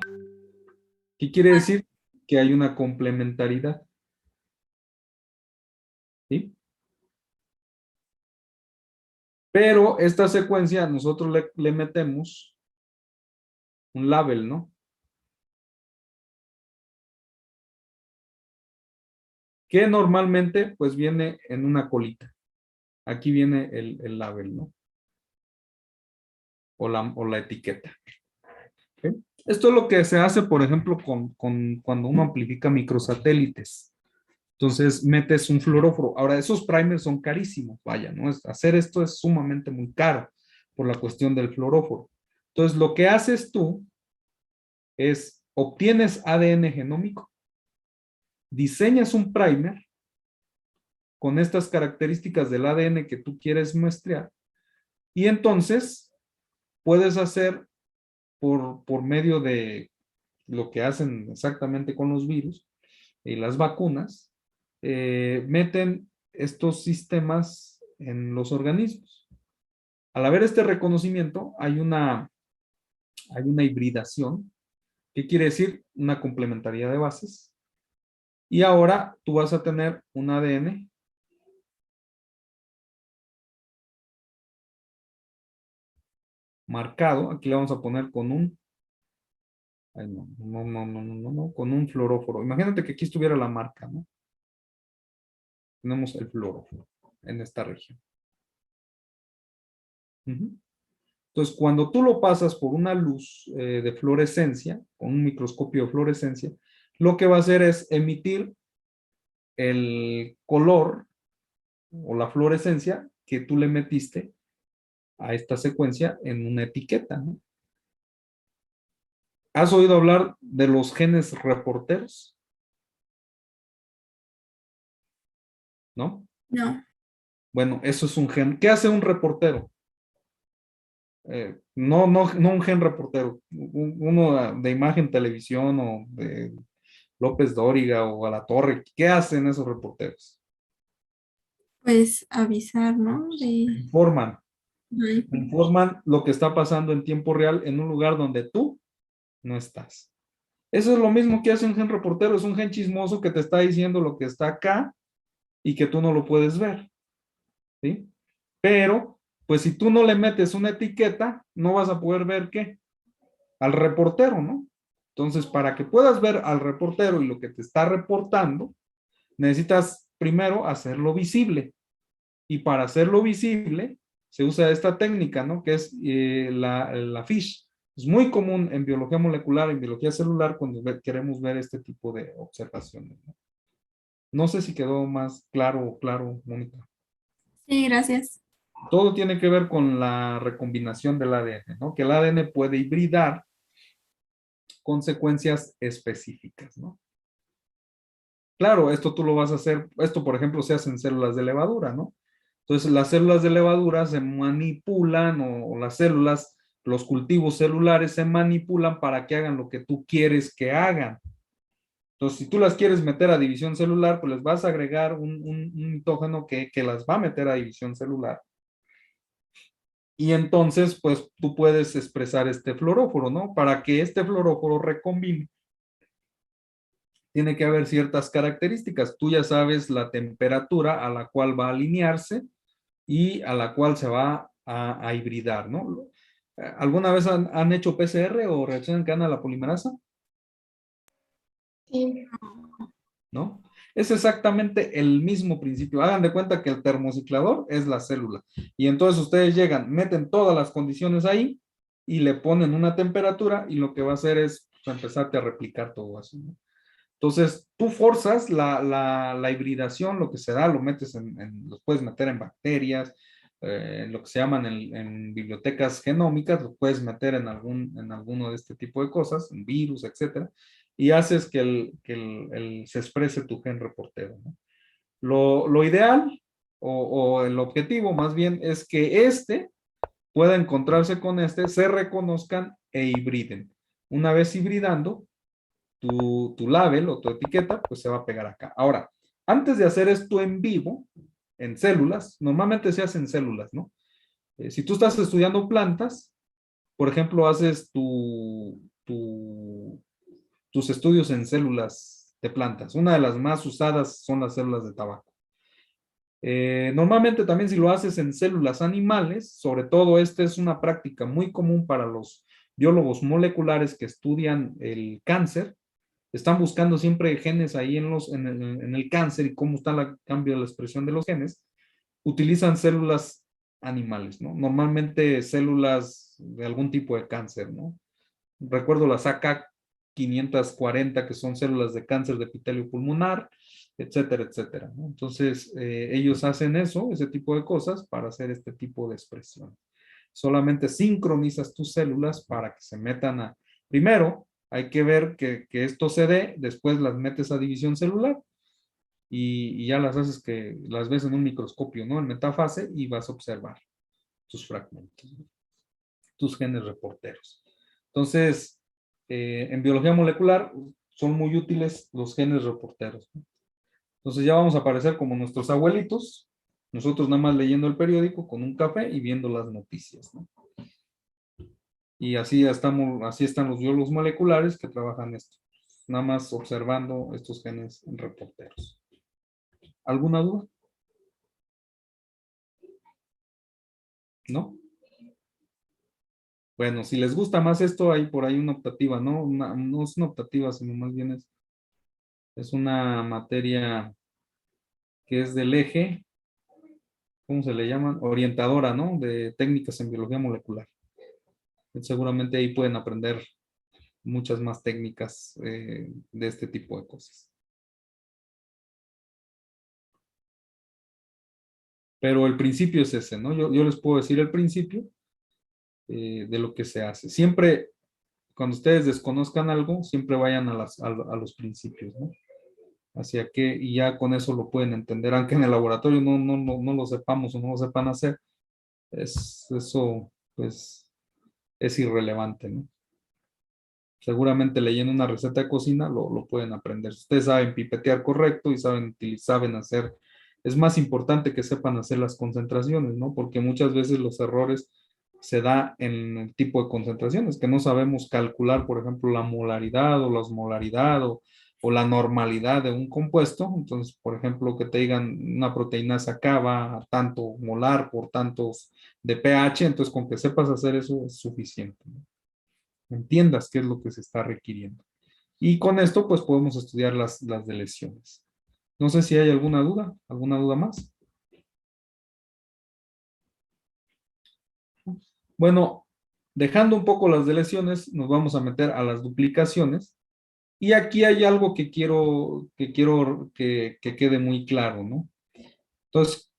¿Qué quiere decir? Que hay una complementariedad. ¿Sí? Pero esta secuencia nosotros le metemos un label, ¿no? Que normalmente pues viene en una colita. Aquí viene el label, ¿no? O la etiqueta. ¿Okay? Esto es lo que se hace, por ejemplo, cuando uno amplifica microsatélites. Entonces metes un fluoróforo. Ahora, esos primers son carísimos, vaya, ¿no? Hacer esto es sumamente muy caro por la cuestión del fluoróforo. Entonces, lo que haces tú es, obtienes ADN genómico, diseñas un primer con estas características del ADN que tú quieres muestrear, y entonces puedes hacer por medio de lo que hacen exactamente con los virus y las vacunas, meten estos sistemas en los organismos. Al haber este reconocimiento, hay una hibridación. ¿Qué quiere decir? Una complementariedad de bases. Y ahora tú vas a tener un ADN marcado. Aquí le vamos a poner con un, ay, no, con un fluoróforo. Imagínate que aquí estuviera la marca, ¿no? Tenemos el fluoróforo en esta región. Ujú. Entonces, cuando tú lo pasas por una luz de fluorescencia, con un microscopio de fluorescencia, lo que va a hacer es emitir el color o la fluorescencia que tú le metiste a esta secuencia en una etiqueta, ¿no? ¿Has oído hablar de los genes reporteros? ¿No? No, Bueno, eso es un gen. ¿Qué hace un reportero? No un gen reportero, uno de imagen televisión o de López Dóriga o a la Torre. ¿Qué hacen esos reporteros? pues avisar, ¿no? Informan, Ay, informan lo que está pasando en tiempo real en un lugar donde tú no estás. Eso es lo mismo que hace un gen reportero, es un gen chismoso que te está diciendo lo que está acá y que tú no lo puedes ver, ¿sí? Pero, pues si tú no le metes una etiqueta, no vas a poder ver qué, al reportero, ¿no? Entonces, para que puedas ver al reportero y lo que te está reportando, necesitas primero hacerlo visible. Y para hacerlo visible, se usa esta técnica, ¿no? Que es la FISH. Es muy común en biología molecular, en biología celular, cuando queremos ver este tipo de observaciones, ¿no? No sé si quedó más claro, Mónica. sí, gracias. Todo tiene que ver con la recombinación del ADN, ¿no? Que el ADN puede hibridar con secuencias específicas, ¿no? Claro, esto tú lo vas a hacer, esto por ejemplo se hace en células de levadura, ¿no? Entonces las células de levadura se manipulan o las células, los cultivos celulares se manipulan para que hagan lo que tú quieres que hagan. Entonces si tú las quieres meter a división celular, pues les vas a agregar un mitógeno que las va a meter a división celular. Y entonces pues tú puedes expresar este fluoróforo, ¿no? Para que este fluoróforo recombine tiene que haber ciertas características. Tú ya sabes la temperatura a la cual va a alinearse y a la cual se va a hibridar, ¿no? ¿Alguna vez han hecho PCR o reacción en cadena de la polimerasa? Sí. ¿No? Es exactamente el mismo principio. Hagan de cuenta que el termociclador es la célula. Y entonces ustedes llegan, meten todas las condiciones ahí y le ponen una temperatura y lo que va a hacer es pues, empezarte a replicar todo así, ¿no? Entonces, tú forzas la hibridación, lo que se da, lo metes los puedes meter en bacterias, lo que se llaman en bibliotecas genómicas, lo puedes meter en alguno de este tipo de cosas, en virus, etcétera, y haces que se exprese tu gen reportero, ¿no? Lo ideal o el objetivo más bien es que este pueda encontrarse con este, se reconozcan e hibriden. Una vez hibridando, tu label o tu etiqueta, pues se va a pegar acá. Ahora, antes de hacer esto en vivo, en células, normalmente se hace en células, ¿no? Si tú estás estudiando plantas, por ejemplo, haces tus estudios en células de plantas. Una de las más usadas son las células de tabaco. Normalmente también si lo haces en células animales, sobre todo esta es una práctica muy común para los biólogos moleculares que estudian el cáncer, están buscando siempre genes ahí en el cáncer y cómo está el cambio de la expresión de los genes, utilizan células animales, ¿no? Normalmente células de algún tipo de cáncer, ¿no? Recuerdo las AK540, que son células de cáncer de epitelio pulmonar, etcétera, etcétera, ¿no? Entonces, ellos hacen eso, ese tipo de cosas, para hacer este tipo de expresión. Solamente sincronizas tus células para que se metan a... Primero, hay que ver que esto se dé, después las metes a división celular y ya las haces que las ves en un microscopio, ¿no? En metafase y vas a observar tus fragmentos, ¿no? Tus genes reporteros. Entonces, en biología molecular son muy útiles los genes reporteros, ¿no? Entonces ya vamos a aparecer como nuestros abuelitos, nosotros nada más leyendo el periódico con un café y viendo las noticias, ¿no? Y así están los biólogos moleculares que trabajan esto, nada más observando estos genes reporteros. ¿Alguna duda? ¿No? Bueno, si les gusta más esto, hay por ahí una optativa, ¿no? No es una optativa, sino más bien es una materia que es del eje, ¿cómo se le llaman? Orientadora, ¿no? De técnicas en biología molecular. Seguramente ahí pueden aprender muchas más técnicas de este tipo de cosas. Pero el principio es ese, ¿no? Yo les puedo decir el principio de lo que se hace. Siempre, cuando ustedes desconozcan algo, siempre vayan a los principios, ¿no? Hacia qué, y ya con eso lo pueden entender, aunque en el laboratorio no lo sepamos o no lo sepan hacer, eso, pues, es irrelevante, ¿no? Seguramente leyendo una receta de cocina lo pueden aprender. Si ustedes saben pipetear correcto y saben hacer, es más importante que sepan hacer las concentraciones, ¿no? Porque muchas veces los errores se da en el tipo de concentraciones, que no sabemos calcular, por ejemplo, la molaridad o la osmolaridad o la normalidad de un compuesto. Entonces, por ejemplo, que te digan una proteína se acaba a tanto molar por tantos de pH, entonces con que sepas hacer eso es suficiente, ¿no? Entiendas qué es lo que se está requiriendo. Y con esto, pues podemos estudiar las de lesiones. No sé si hay alguna duda más. Bueno, dejando un poco las de lesiones, nos vamos a meter a las duplicaciones. Y aquí hay algo que quiero que quede muy claro, ¿no? Entonces,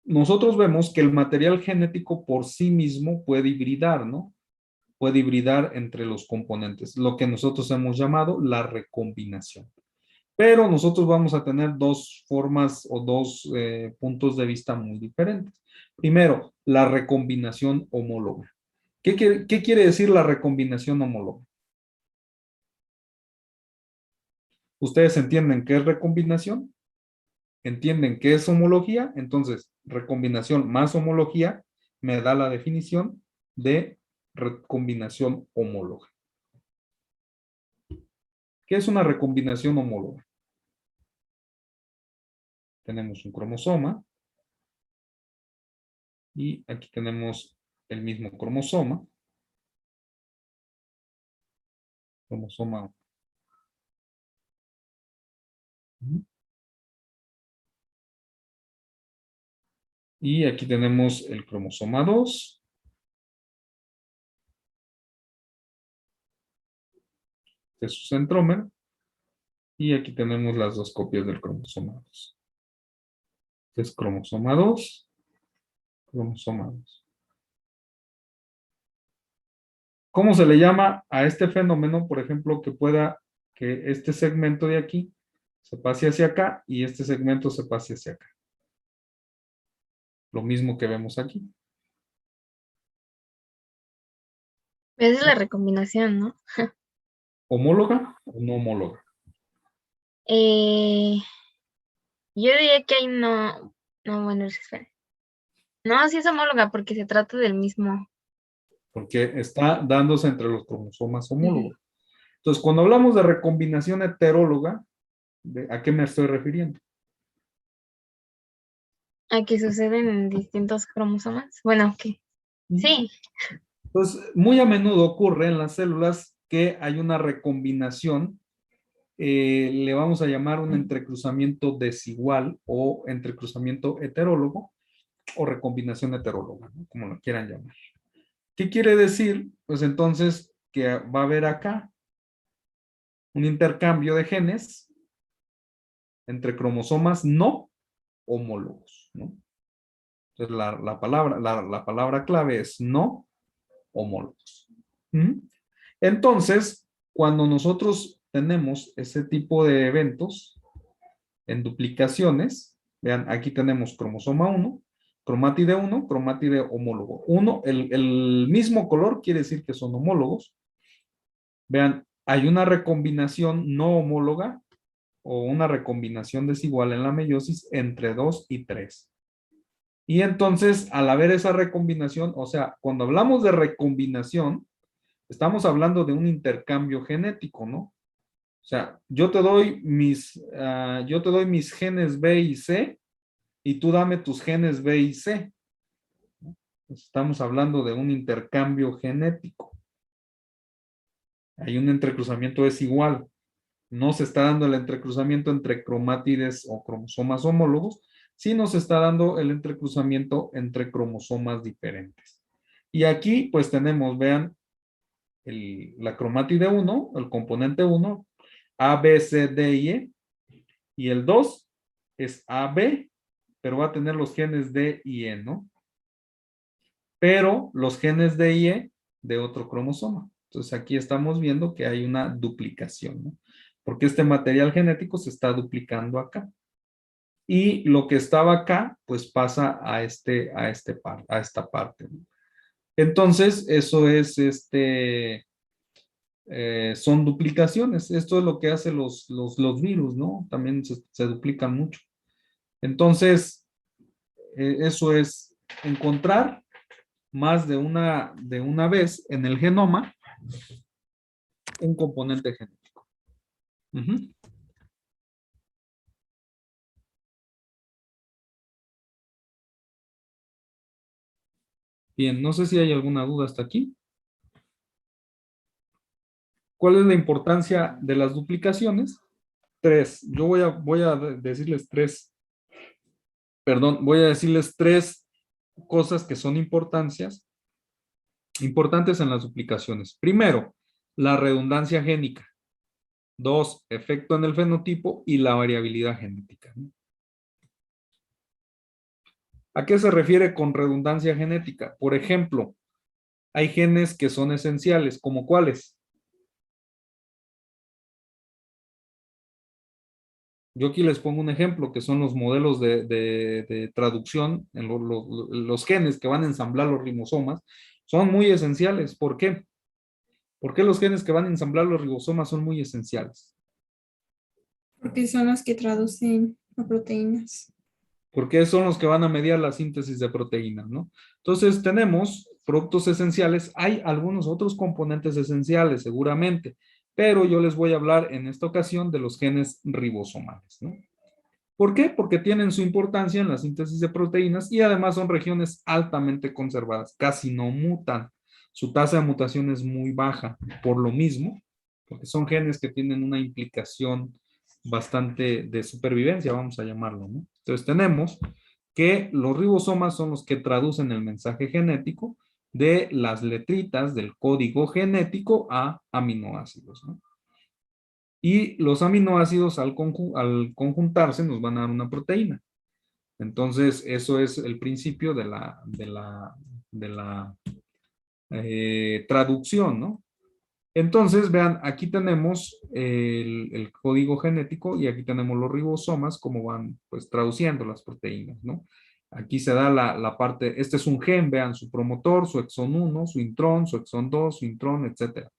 nosotros vemos que el material genético por sí mismo puede hibridar, ¿no? Puede hibridar entre los componentes, lo que nosotros hemos llamado la recombinación. Pero nosotros vamos a tener dos formas o dos puntos de vista muy diferentes. Primero, la recombinación homóloga. ¿Qué quiere decir la recombinación homóloga? ¿Ustedes entienden qué es recombinación? ¿Entienden qué es homología? Entonces, recombinación más homología me da la definición de recombinación homóloga. ¿Qué es una recombinación homóloga? Tenemos un cromosoma y aquí tenemos el mismo cromosoma. Cromosoma. Y aquí tenemos el cromosoma 2. Este es su centrómero. Y aquí tenemos las dos copias del cromosoma 2. Este es cromosoma 2. Cromosoma 2. ¿Cómo se le llama a este fenómeno, por ejemplo, que este segmento de aquí se pase hacia acá y este segmento se pase hacia acá? Lo mismo que vemos aquí. Esa es la recombinación, ¿no? ¿Homóloga o no homóloga? Eh, yo diría que ahí no, bueno, espera. No, sí es homóloga porque se trata del mismo. Porque está dándose entre los cromosomas homólogos. Entonces, cuando hablamos de recombinación heteróloga, ¿a qué me estoy refiriendo? A que suceden en distintos cromosomas. Bueno, que sí. Entonces, muy a menudo ocurre en las células que hay una recombinación, le vamos a llamar un entrecruzamiento desigual o entrecruzamiento heterólogo o recombinación heteróloga, ¿no? Como lo quieran llamar. ¿Qué quiere decir? Pues entonces que va a haber acá un intercambio de genes entre cromosomas no homólogos, ¿no? Entonces la palabra clave es no homólogos. Entonces, cuando nosotros tenemos ese tipo de eventos en duplicaciones, vean, aquí tenemos cromosoma 1, cromátide 1, cromátide homólogo. El mismo color quiere decir que son homólogos. Vean, hay una recombinación no homóloga o una recombinación desigual en la meiosis entre 2 y 3. Y entonces, al haber esa recombinación, o sea, cuando hablamos de recombinación, estamos hablando de un intercambio genético, ¿no? O sea, yo te doy mis genes B y C y tú dame tus genes B y C. Estamos hablando de un intercambio genético. Hay un entrecruzamiento es igual. No se está dando el entrecruzamiento entre cromátides o cromosomas homólogos, sino se está dando el entrecruzamiento entre cromosomas diferentes. Y aquí pues tenemos, vean, la cromátide 1, el componente 1, A, B, C, D y E. Y el 2 es AB, pero va a tener los genes D y E, ¿no? Pero los genes D y E de otro cromosoma. Entonces aquí estamos viendo que hay una duplicación, ¿no? Porque este material genético se está duplicando acá. Y lo que estaba acá, pues pasa a esta parte, ¿no? Entonces, eso es son duplicaciones. Esto es lo que hacen los virus, ¿no? También se duplican mucho. Entonces, eso es encontrar más de una vez en el genoma un componente genético. Ujú. Bien, no sé si hay alguna duda hasta aquí. ¿Cuál es la importancia de las duplicaciones? Tres. Yo voy a decirles tres, perdón, voy a decirles tres cosas que son importantes en las duplicaciones. Primero, la redundancia génica. Dos, efecto en el fenotipo y la variabilidad genética, ¿no? ¿A qué se refiere con redundancia genética? Por ejemplo, hay genes que son esenciales, ¿como cuáles? Yo aquí les pongo un ejemplo, que son los modelos de traducción, en los genes que van a ensamblar los ribosomas, son muy esenciales. ¿Por qué? ¿Por qué los genes que van a ensamblar los ribosomas son muy esenciales? Porque son los que traducen a proteínas. Porque son los que van a mediar la síntesis de proteínas, ¿no? Entonces tenemos productos esenciales, hay algunos otros componentes esenciales seguramente, pero yo les voy a hablar en esta ocasión de los genes ribosomales, ¿no? ¿Por qué? Porque tienen su importancia en la síntesis de proteínas y además son regiones altamente conservadas, casi no mutan. Su tasa de mutación es muy baja, por lo mismo, porque son genes que tienen una implicación bastante de supervivencia, vamos a llamarlo, ¿no? Entonces tenemos que los ribosomas son los que traducen el mensaje genético de las letritas del código genético a aminoácidos, ¿no? Y los aminoácidos al conjuntarse nos van a dar una proteína. Entonces, eso es el principio de la traducción, ¿no? Entonces, vean, aquí tenemos el código genético y aquí tenemos los ribosomas, como van pues traduciendo las proteínas, ¿no? Aquí se da la parte, este es un gen, vean, su promotor, su exón 1, su intrón, su exón 2, su intrón, etcétera.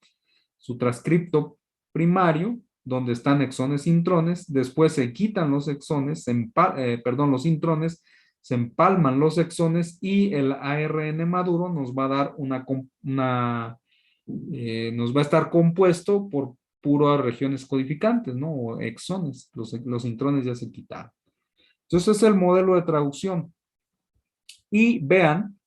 Su transcripto primario, donde están exones e intrones, después se quitan los exones, los intrones, se empalman los exones y el ARN maduro nos va a dar nos va a estar compuesto por puras regiones codificantes, ¿no? O exones, los intrones ya se quitaron. Entonces es el modelo de traducción. Y vean,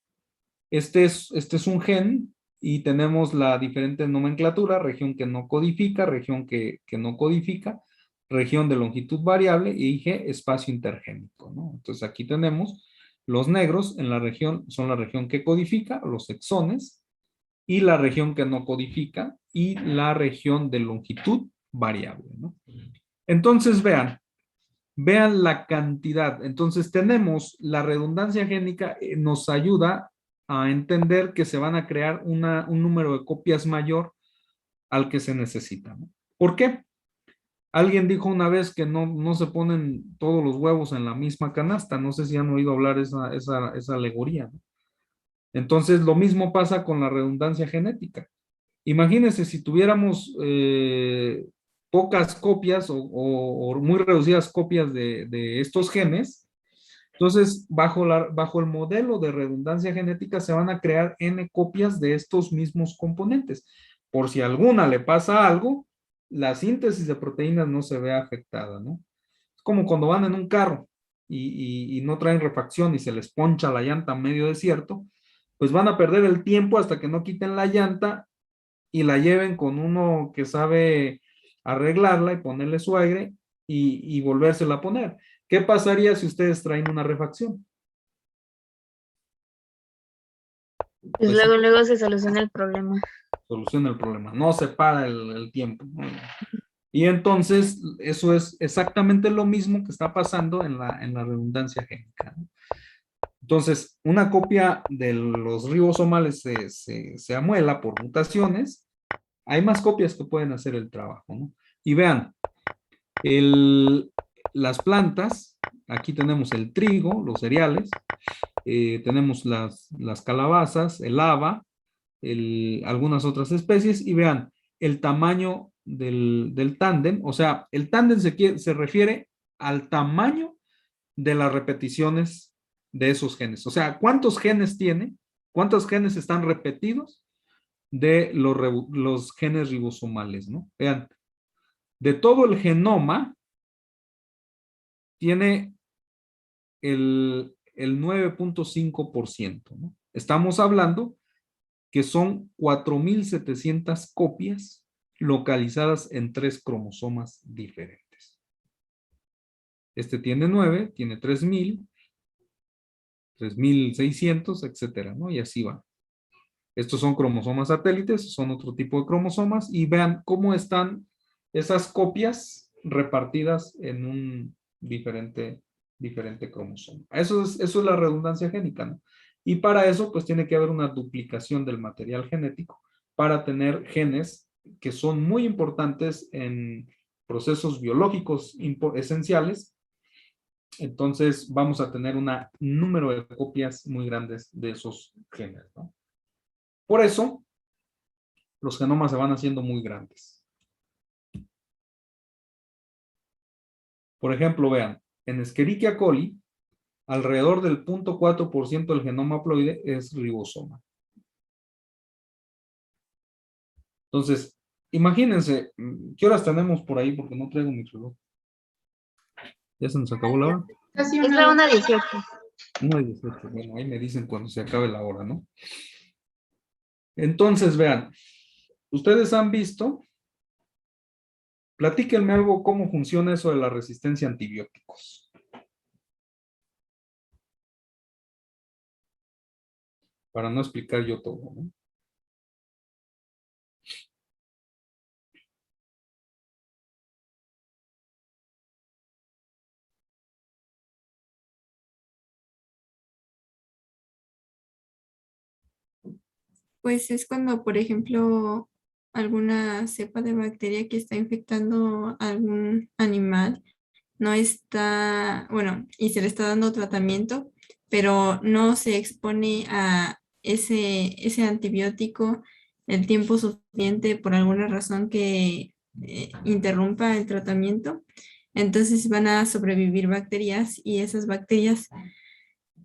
este es un gen y tenemos la diferente nomenclatura, región que no codifica, región que no codifica, región de longitud variable y G, espacio intergénico, ¿no? Entonces aquí tenemos los negros en la región, son la región que codifica, los exones, y la región que no codifica y la región de longitud variable, ¿no? Entonces vean la cantidad. Entonces tenemos la redundancia génica, nos ayuda a entender que se van a crear un número de copias mayor al que se necesita, ¿no? ¿Por qué? Alguien dijo una vez que no se ponen todos los huevos en la misma canasta. No sé si han oído hablar esa alegoría, ¿no? Entonces, lo mismo pasa con la redundancia genética. Imagínense si tuviéramos pocas copias o muy reducidas copias de estos genes. Entonces, bajo el modelo de redundancia genética se van a crear N copias de estos mismos componentes. Por si alguna le pasa algo, la síntesis de proteínas no se ve afectada, ¿no? Es como cuando van en un carro y no traen refacción y se les poncha la llanta a medio desierto, pues van a perder el tiempo hasta que no quiten la llanta y la lleven con uno que sabe arreglarla y ponerle su aire y volvérsela a poner. ¿Qué pasaría si ustedes traen una refacción? Pues Pues luego se soluciona el problema. soluciona el problema, no se para el tiempo, ¿no? Y entonces, eso es exactamente lo mismo que está pasando en la redundancia génica, ¿no? Entonces, una copia de los ribosomales se amuela por mutaciones. Hay más copias que pueden hacer el trabajo, ¿no? Y vean, las plantas, aquí tenemos el trigo, los cereales, tenemos las calabazas, el haba, algunas otras especies, y vean el tamaño del tándem, o sea, el tándem se refiere al tamaño de las repeticiones de esos genes, o sea, ¿cuántos genes tiene? ¿Cuántos genes están repetidos de los genes ribosomales, ¿no? Vean, de todo el genoma, tiene el 9.5%, ¿no? Estamos hablando que son 4.700 copias localizadas en 3 cromosomas diferentes. Este tiene 9, tiene 3.000, 3.600, etcétera, ¿no? Y así va. Estos son cromosomas satélites, son otro tipo de cromosomas, y vean cómo están esas copias repartidas en un diferente cromosoma. Eso es la redundancia génica, ¿no? Y para eso, pues tiene que haber una duplicación del material genético para tener genes que son muy importantes en procesos biológicos esenciales. Entonces, vamos a tener un número de copias muy grandes de esos genes, ¿no? Por eso, los genomas se van haciendo muy grandes. Por ejemplo, vean, en Escherichia coli, alrededor del 0.4% del genoma haploide es ribosoma. Entonces, imagínense, ¿qué horas tenemos por ahí? Porque no traigo mi reloj. ¿Ya se nos acabó la hora? Casi Es una la hora. 1:18. 1:18. Bueno, ahí me dicen cuando se acabe la hora, ¿no? Entonces, vean, ustedes han visto, platíquenme algo cómo funciona eso de la resistencia a antibióticos. Para no explicar yo todo, ¿no? Pues es cuando, por ejemplo, alguna cepa de bacteria que está infectando a algún animal no está, bueno, y se le está dando tratamiento, pero no se expone a ese antibiótico el tiempo suficiente por alguna razón que interrumpa el tratamiento. Entonces van a sobrevivir bacterias y esas bacterias,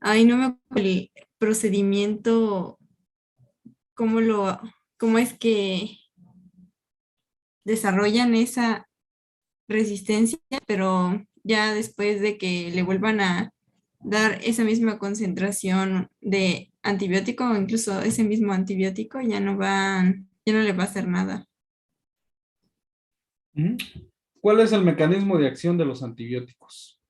ay, no me acuerdo el procedimiento, cómo lo, cómo es que desarrollan esa resistencia, pero ya después de que le vuelvan a dar esa misma concentración de antibiótico o incluso ese mismo antibiótico, ya no le va a hacer nada. ¿Mm? ¿Cuál es el mecanismo de acción de los antibióticos?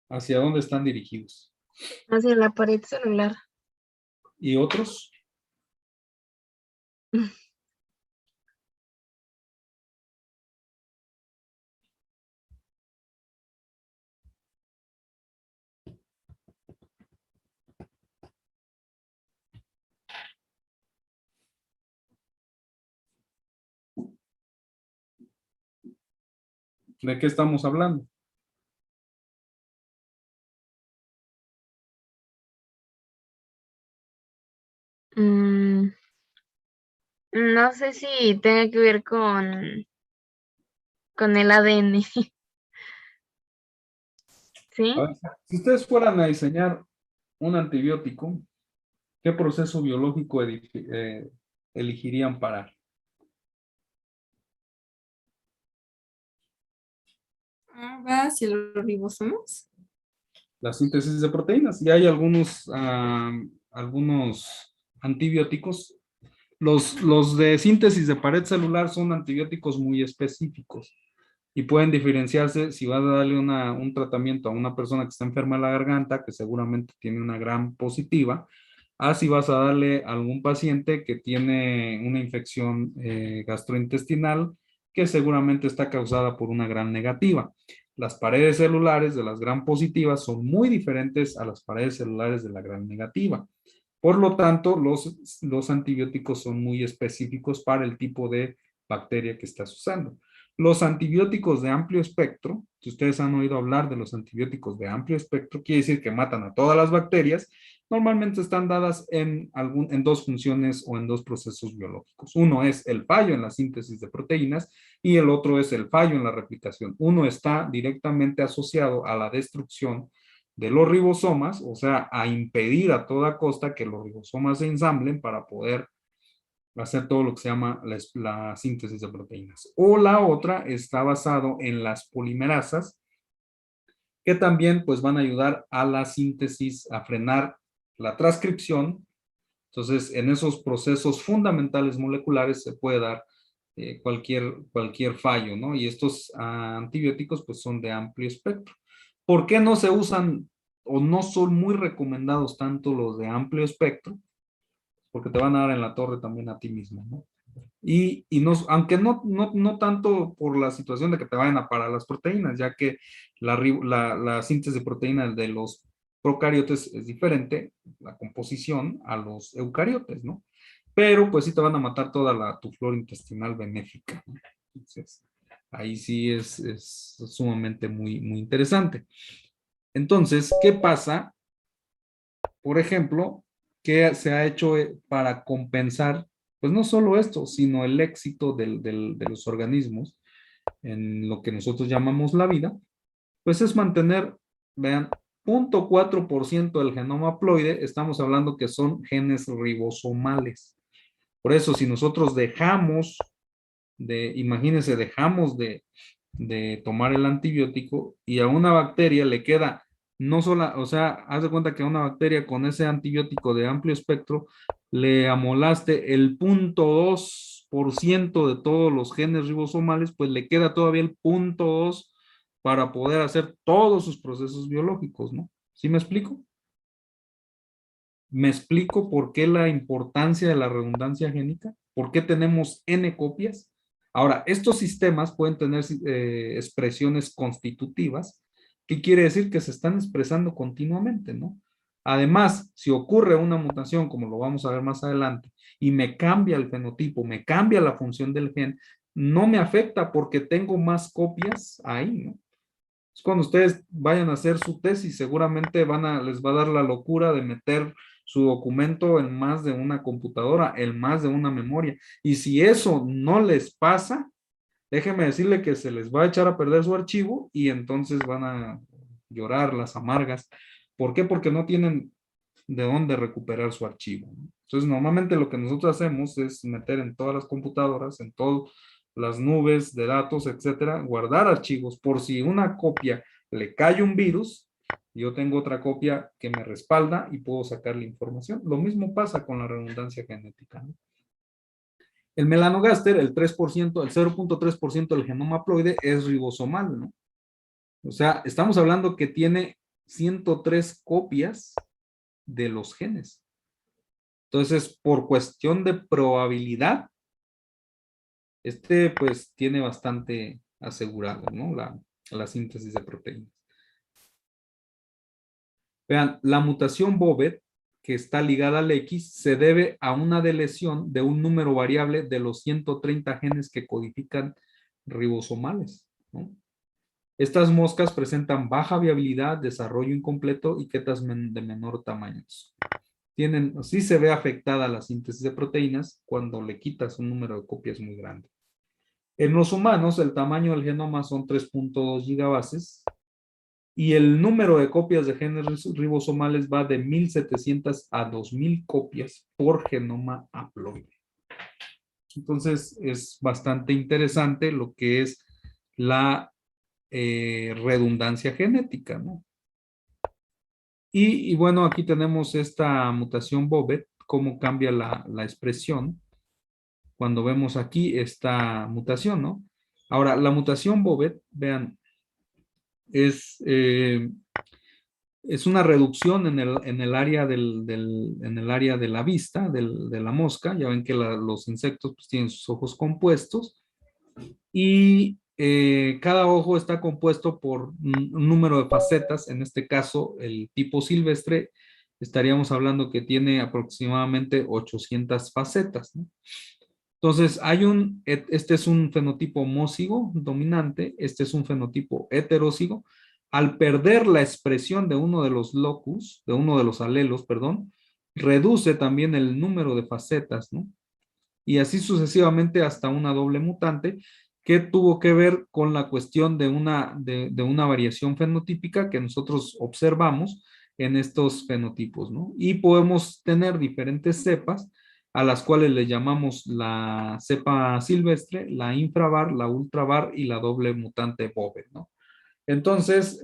¿Hacia dónde están dirigidos? Hacia la pared celular. ¿Y otros? ¿De qué estamos hablando? Mm, no sé si tenga que ver con el ADN. A ¿Sí? ver, si ustedes fueran a diseñar un antibiótico, ¿qué proceso biológico elegirían parar? Va hacia los ribosomas. la síntesis de proteínas. Y hay algunos antibióticos. Los de síntesis de pared celular son antibióticos muy específicos y pueden diferenciarse si vas a darle un tratamiento a una persona que está enferma de la garganta, que seguramente tiene una gram positiva, a si vas a darle a algún paciente que tiene una infección gastrointestinal que seguramente está causada por una gram negativa. Las paredes celulares de las gram positivas son muy diferentes a las paredes celulares de la gram negativa. Por lo tanto, los antibióticos son muy específicos para el tipo de bacteria que estás usando. Los antibióticos de amplio espectro, si ustedes han oído hablar de los antibióticos de amplio espectro, quiere decir que matan a todas las bacterias, normalmente están dadas en dos funciones o en dos procesos biológicos. Uno es el fallo en la síntesis de proteínas y el otro es el fallo en la replicación. Uno está directamente asociado a la destrucción de los ribosomas, o sea, a impedir a toda costa que los ribosomas se ensamblen para poder hacer todo lo que se llama la síntesis de proteínas. O la otra está basado en las polimerasas, que también pues van a ayudar a la síntesis, a frenar la transcripción. Entonces, en esos procesos fundamentales moleculares se puede dar cualquier fallo, ¿no? Y estos antibióticos pues son de amplio espectro. ¿Por qué no se usan o no son muy recomendados tanto los de amplio espectro? Porque te van a dar en la torre también a ti mismo, ¿no? Y no, aunque no tanto por la situación de que te vayan a parar las proteínas, ya que la síntesis de proteínas de los procariotes es diferente, la composición, a los eucariotes, ¿no? Pero pues sí te van a matar toda tu flora intestinal benéfica, ¿no? Entonces, ahí sí es sumamente muy interesante. Entonces, ¿qué pasa? Por ejemplo, ¿qué se ha hecho para compensar, pues no solo esto, sino el éxito de los organismos en lo que nosotros llamamos la vida? Pues es mantener, vean, 0.4% del genoma haploide, estamos hablando que son genes ribosomales. Por eso, si nosotros imagínense, dejamos de tomar el antibiótico y a una bacteria le queda no sola, o sea, haz de cuenta que a una bacteria con ese antibiótico de amplio espectro le amolaste el 0.2% de todos los genes ribosomales, pues le queda todavía el 0.2 para poder hacer todos sus procesos biológicos, ¿no? ¿Sí me explico? ¿Me explico por qué la importancia de la redundancia génica? ¿Por qué tenemos N copias? Ahora, estos sistemas pueden tener expresiones constitutivas, que quiere decir que se están expresando continuamente, ¿no? Además, si ocurre una mutación, como lo vamos a ver más adelante, y me cambia el fenotipo, me cambia la función del gen, no me afecta porque tengo más copias ahí, ¿no? Es cuando ustedes vayan a hacer su tesis, seguramente les va a dar la locura de meter su documento en más de una computadora, en más de una memoria. Y si eso no les pasa, déjenme decirle que se les va a echar a perder su archivo y entonces van a llorar las amargas. ¿Por qué? Porque no tienen de dónde recuperar su archivo, ¿no? Entonces, normalmente lo que nosotros hacemos es meter en todas las computadoras, en todas las nubes de datos, etcétera, guardar archivos por si una copia le cae un virus, yo tengo otra copia que me respalda y puedo sacar la información. Lo mismo pasa con la redundancia genética, ¿no? El melanogaster, el 3%, el 0.3% del genoma haploide es ribosomal, ¿no? O sea, estamos hablando que tiene 103 copias de los genes. Entonces, por cuestión de probabilidad, pues tiene bastante asegurado, ¿no? La síntesis de proteínas. Vean, la mutación Bobet, que está ligada al X, se debe a una deleción de un número variable de los 130 genes que codifican ribosomales, ¿no? Estas moscas presentan baja viabilidad, desarrollo incompleto y quetas de menor tamaño. Sí se ve afectada la síntesis de proteínas cuando le quitas un número de copias muy grande. En los humanos, el tamaño del genoma son 3.2 gigabases y el número de copias de genes ribosomales va de 1.700 a 2.000 copias por genoma haploide. Entonces, es bastante interesante lo que es la redundancia genética, ¿no? Y bueno, aquí tenemos esta mutación Bobet, cómo cambia la expresión cuando vemos aquí esta mutación, ¿no? Ahora, la mutación Bobet, vean, es, eh, es una reducción en el área en el área de la vista de la mosca. Ya ven que los insectos pues, tienen sus ojos compuestos y cada ojo está compuesto por un número de facetas. En este caso, el tipo silvestre, estaríamos hablando que tiene aproximadamente 800 facetas, ¿no? Entonces, este es un fenotipo homózigo dominante, este es un fenotipo heterózigo. Al perder la expresión de uno de los locus, de uno de los alelos, perdón, reduce también el número de facetas, ¿no? Y así sucesivamente hasta una doble mutante que tuvo que ver con la cuestión de una variación fenotípica que nosotros observamos en estos fenotipos, ¿no? Y podemos tener diferentes cepas a las cuales le llamamos la cepa silvestre, la infravar, la ultravar y la doble mutante Bove, ¿no? Entonces,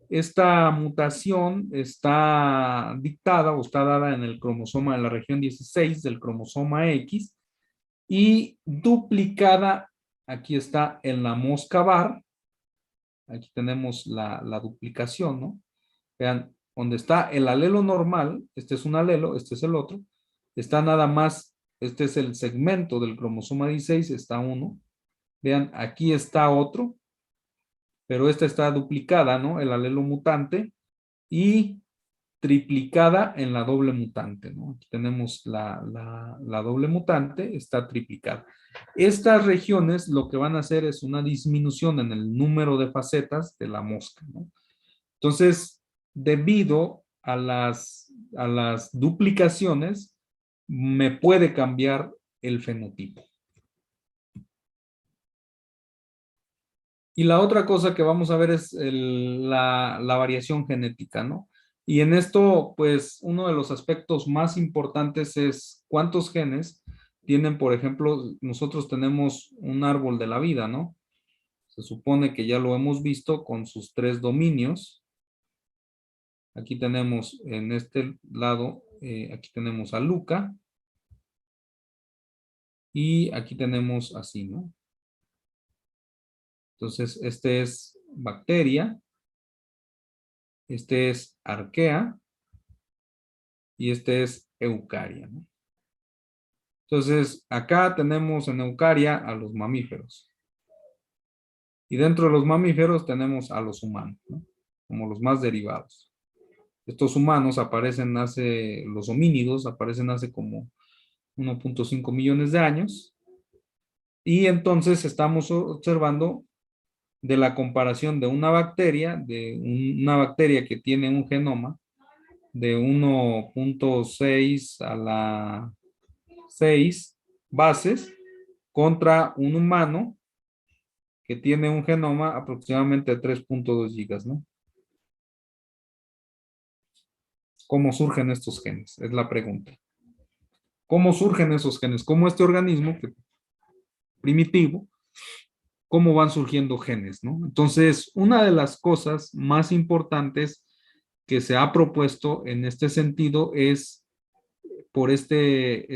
esta mutación está dictada o está dada en el cromosoma, en la región 16 del cromosoma X y duplicada, aquí está en la mosca bar, aquí tenemos la duplicación, ¿no? Vean, donde está el alelo normal, este es un alelo, este es el otro, está nada más, este es el segmento del cromosoma 16, está uno, vean, aquí está otro, pero esta está duplicada, ¿no? El alelo mutante y triplicada en la doble mutante, ¿no? Aquí tenemos la doble mutante, está triplicada. Estas regiones lo que van a hacer es una disminución en el número de facetas de la mosca, ¿no? Entonces, debido a las duplicaciones, me puede cambiar el fenotipo. Y la otra cosa que vamos a ver es la variación genética, ¿no? Y en esto, pues, uno de los aspectos más importantes es cuántos genes tienen, por ejemplo, nosotros tenemos un árbol de la vida, ¿no? Se supone que ya lo hemos visto con sus 3 dominios. Aquí tenemos en este lado, aquí tenemos a Luca. Y aquí tenemos así, ¿no? Entonces, este es bacteria. Este es arquea. Y este es eucaria, ¿no? Entonces, acá tenemos en eucaria a los mamíferos. Y dentro de los mamíferos tenemos a los humanos, ¿no? Como los más derivados. Estos humanos aparecen los homínidos aparecen hace como 1.5 millones de años. Y entonces estamos observando de la comparación de una bacteria, una bacteria que tiene un genoma de 1.6 a la 6 bases contra un humano que tiene un genoma aproximadamente de 3.2 gigas, ¿no? ¿Cómo surgen estos genes? Es la pregunta. ¿Cómo surgen esos genes? ¿Cómo este organismo primitivo, cómo van surgiendo genes, ¿no? Entonces, una de las cosas más importantes que se ha propuesto en este sentido es por este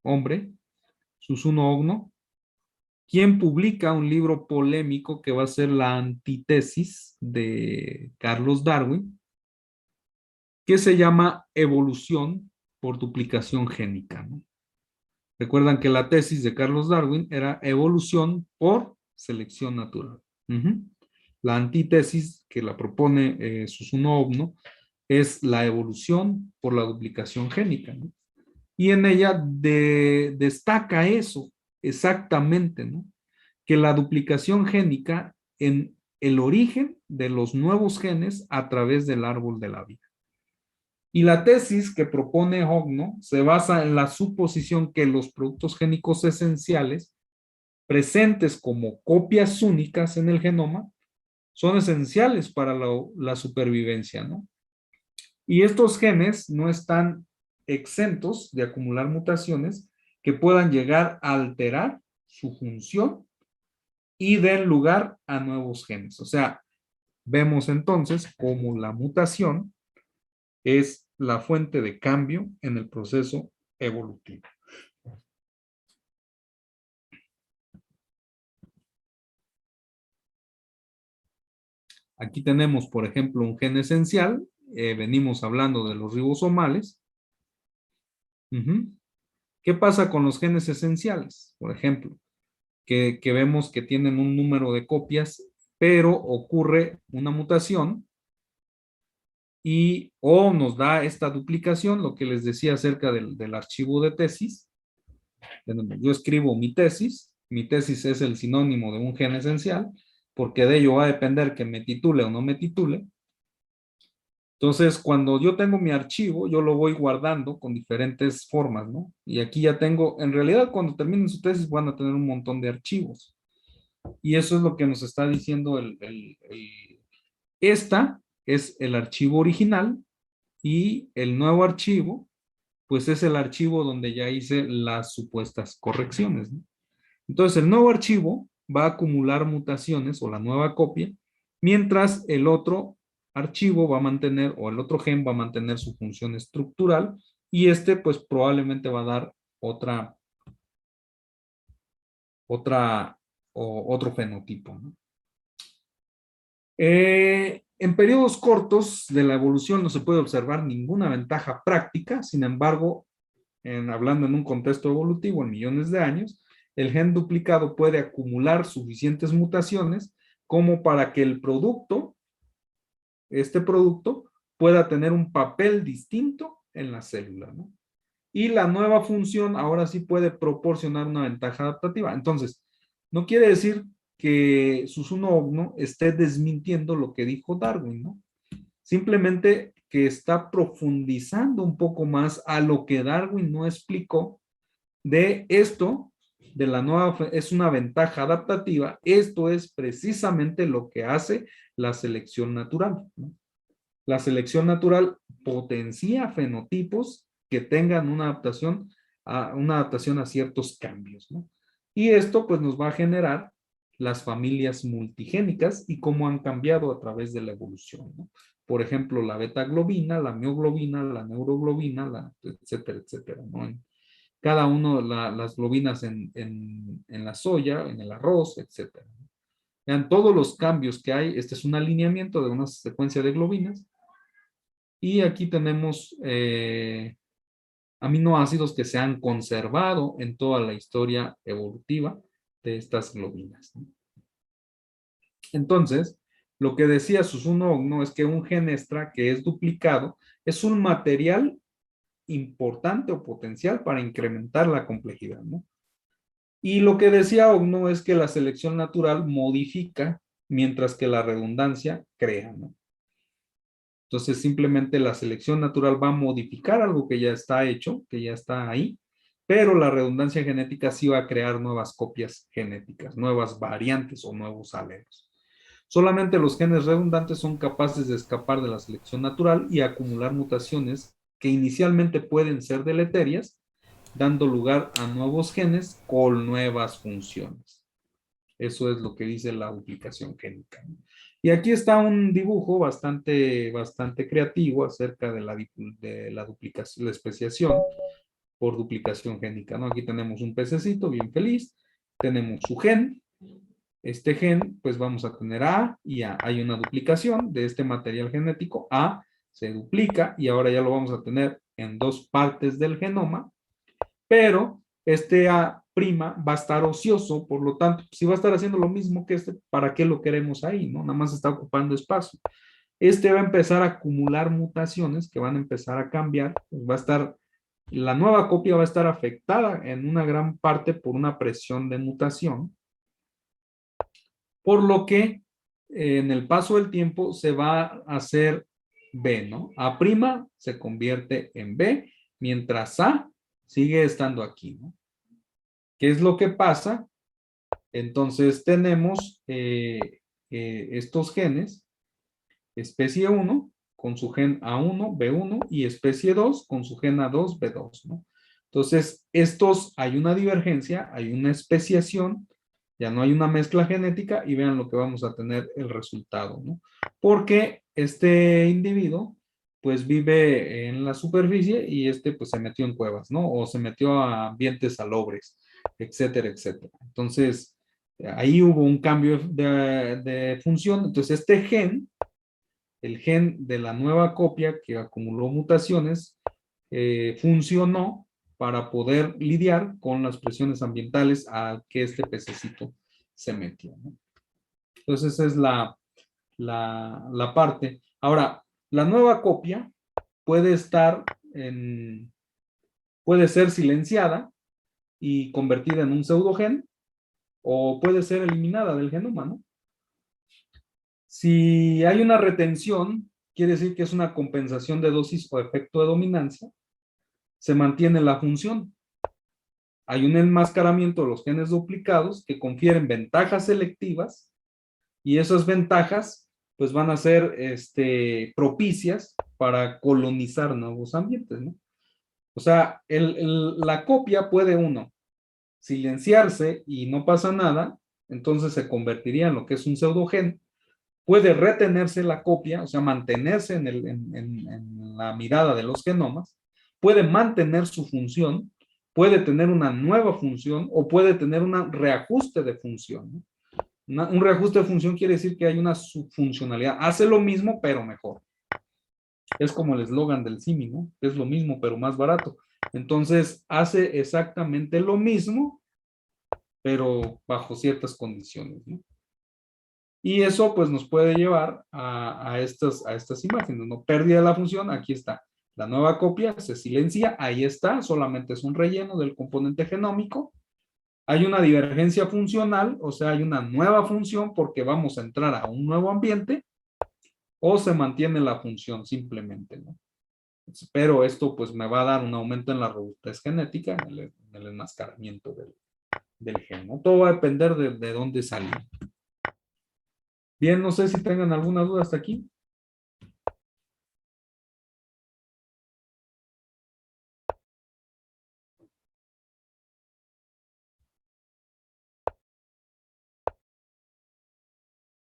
hombre, Susuno Ogno, quien publica un libro polémico que va a ser la antítesis de Carlos Darwin, que se llama Evolución por duplicación génica, ¿no? Recuerdan que la tesis de Carlos Darwin era evolución por selección natural. La antítesis que la propone Susuno Ogno es la evolución por la duplicación génica, ¿no? Y en ella destaca eso exactamente, ¿no? Que la duplicación génica en el origen de los nuevos genes a través del árbol de la vida. Y la tesis que propone Ogno se basa en la suposición que los productos génicos esenciales presentes como copias únicas en el genoma son esenciales para la supervivencia, ¿no? Y estos genes no están exentos de acumular mutaciones que puedan llegar a alterar su función y den lugar a nuevos genes. O sea, Vemos entonces cómo la mutación es la fuente de cambio en el proceso evolutivo. Aquí tenemos, por ejemplo, un gen esencial. Venimos hablando de los ribosomales. ¿Qué pasa con los genes esenciales? Por ejemplo, que vemos que tienen un número de copias, pero ocurre una mutación y o nos da esta duplicación, lo que les decía acerca del archivo de tesis. Yo escribo mi tesis es el sinónimo de un gen esencial, porque de ello va a depender que me titule o no me titule. Entonces, cuando yo tengo mi archivo, yo lo voy guardando con diferentes formas, ¿no? Y aquí ya tengo, en realidad, cuando terminen su tesis van a tener un montón de archivos. Y eso es lo que nos está diciendo esta es el archivo original y el nuevo archivo, pues es el archivo donde ya hice las supuestas correcciones, ¿no? Entonces, el nuevo archivo va a acumular mutaciones o la nueva copia, mientras el otro archivo va a mantener, o el otro gen va a mantener su función estructural, y este pues probablemente va a dar otro fenotipo, ¿no? En periodos cortos de la evolución no se puede observar ninguna ventaja práctica, sin embargo, hablando en un contexto evolutivo en millones de años, el gen duplicado puede acumular suficientes mutaciones como para que el producto, este producto, pueda tener un papel distinto en la célula, ¿no? Y la nueva función ahora sí puede proporcionar una ventaja adaptativa. Entonces, no quiere decir que Susanoo ¿no? esté desmintiendo lo que dijo Darwin, ¿no? Simplemente que está profundizando un poco más a lo que Darwin no explicó de esto, de la nueva, es una ventaja adaptativa. Esto es precisamente lo que hace la selección natural, ¿no? La selección natural potencia fenotipos que tengan una adaptación a ciertos cambios, ¿no? Y esto pues nos va a generar las familias multigénicas y cómo han cambiado a través de la evolución, ¿no? Por ejemplo, la betaglobina, la mioglobina, la neuroglobina, etcétera, etcétera, ¿no? Cada uno, las globinas en la soya, en el arroz, etcétera. Vean todos los cambios que hay. Este es un alineamiento de una secuencia de globinas. Y aquí tenemos aminoácidos que se han conservado en toda la historia evolutiva de estas globinas, ¿no? Entonces, lo que decía Susanoo ¿no? es que un gen extra que es duplicado es un material importante o potencial para incrementar la complejidad, ¿no? Y lo que decía Ogno es que la selección natural modifica mientras que la redundancia crea, ¿no? Entonces simplemente la selección natural va a modificar algo que ya está hecho, que ya está ahí, pero la redundancia genética sí va a crear nuevas copias genéticas, nuevas variantes o nuevos alelos. Solamente los genes redundantes son capaces de escapar de la selección natural y acumular mutaciones que inicialmente pueden ser deleterias, dando lugar a nuevos genes con nuevas funciones. Eso es lo que dice la duplicación génica, ¿no? Y aquí está un dibujo bastante creativo acerca de la duplicación, la especiación por duplicación génica, ¿no? Aquí tenemos un pececito bien feliz, tenemos su gen, este gen, pues vamos a tener A y A. Hay una duplicación de este material genético, A se duplica y ahora ya lo vamos a tener en dos partes del genoma, pero este A' va a estar ocioso, por lo tanto, si va a estar haciendo lo mismo que este, ¿para qué lo queremos ahí? ¿No? Nada más está ocupando espacio. Este va a empezar a acumular mutaciones que van a empezar a cambiar, pues va a estar, la nueva copia va a estar afectada en una gran parte por una presión de mutación, por lo que en el paso del tiempo se va a hacer B, ¿no? A' se convierte en B, mientras A sigue estando aquí, ¿no? ¿Qué es lo que pasa? Entonces tenemos estos genes, especie 1 con su gen A1, B1 y especie 2 con su gen A2, B2, ¿no? Entonces, hay una divergencia, hay una especiación Ya no hay una mezcla genética y vean lo que vamos a tener el resultado, ¿no? Porque este individuo pues vive en la superficie y este pues se metió en cuevas, ¿no? O se metió a ambientes salobres, etcétera, etcétera. Entonces, ahí hubo un cambio de función. Entonces, este gen, el gen de la nueva copia que acumuló mutaciones, funcionó para poder lidiar con las presiones ambientales a que este pececito se metió, ¿no? Entonces, esa es la parte. Ahora, la nueva copia puede estar puede ser silenciada y convertida en un pseudogen o puede ser eliminada del genoma, ¿no? Si hay una retención, quiere decir que es una compensación de dosis o efecto de dominancia, se mantiene la función. Hay un enmascaramiento de los genes duplicados que confieren ventajas selectivas y esas ventajas pues van a ser propicias para colonizar nuevos ambientes, ¿no? O sea, la copia puede uno silenciarse y no pasa nada, entonces se convertiría en lo que es un pseudogen. Puede retenerse la copia, o sea, mantenerse en la mirada de los genomas, puede mantener su función, puede tener una nueva función o puede tener un reajuste de función, ¿no? Un reajuste de función quiere decir que hay una subfuncionalidad. Hace lo mismo, pero mejor. Es como el eslogan del CIMI, ¿no? Es lo mismo, pero más barato. Entonces, hace exactamente lo mismo, pero bajo ciertas condiciones, ¿no? Y eso, pues, nos puede llevar a estas imágenes, ¿no? Pérdida de la función, aquí está. La nueva copia se silencia, ahí está, solamente es un relleno del componente genómico. Hay una divergencia funcional, o sea, hay una nueva función porque vamos a entrar a un nuevo ambiente, o se mantiene la función simplemente, ¿no? Pero esto pues me va a dar un aumento en la robustez genética, en el enmascaramiento del gen, ¿no? Todo va a depender de dónde salió. Bien, no sé si tengan alguna duda hasta aquí.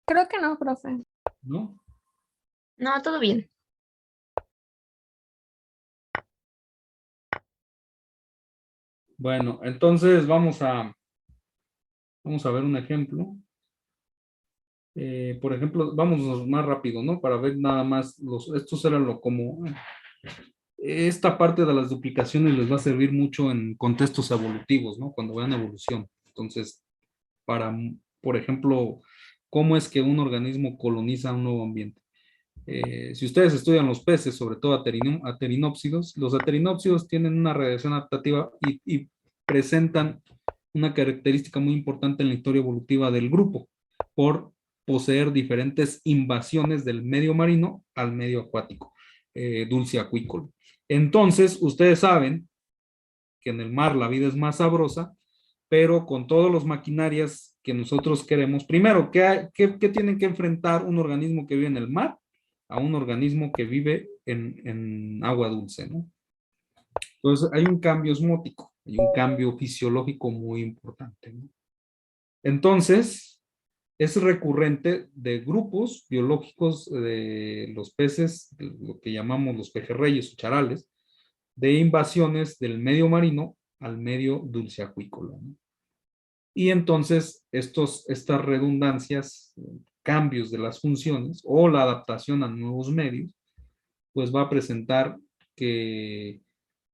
Creo que no, profe. ¿No? No, todo bien. Bueno, entonces vamos a ver un ejemplo. Por ejemplo, vamos más rápido, ¿no? Para ver nada más, estos eran esta parte de las duplicaciones les va a servir mucho en contextos evolutivos, ¿no? Cuando vean evolución. Entonces, por ejemplo, cómo es que un organismo coloniza un nuevo ambiente. Si ustedes estudian los peces, sobre todo aterinópsidos, los aterinópsidos tienen una radiación adaptativa y presentan una característica muy importante en la historia evolutiva del grupo, por poseer diferentes invasiones del medio marino al medio acuático, dulce acuícola. Entonces, ustedes saben que en el mar la vida es más sabrosa, pero con todas las maquinarias que nosotros queremos, primero, ¿qué tienen que enfrentar un organismo que vive en el mar a un organismo que vive en agua dulce, ¿no? Entonces, hay un cambio osmótico, hay un cambio fisiológico muy importante, ¿no? Entonces, es recurrente de grupos biológicos de los peces, lo que llamamos los pejerreyes o charales, de invasiones del medio marino al medio dulce acuícola, ¿no? Y entonces estas redundancias, cambios de las funciones o la adaptación a nuevos medios, pues va a presentar que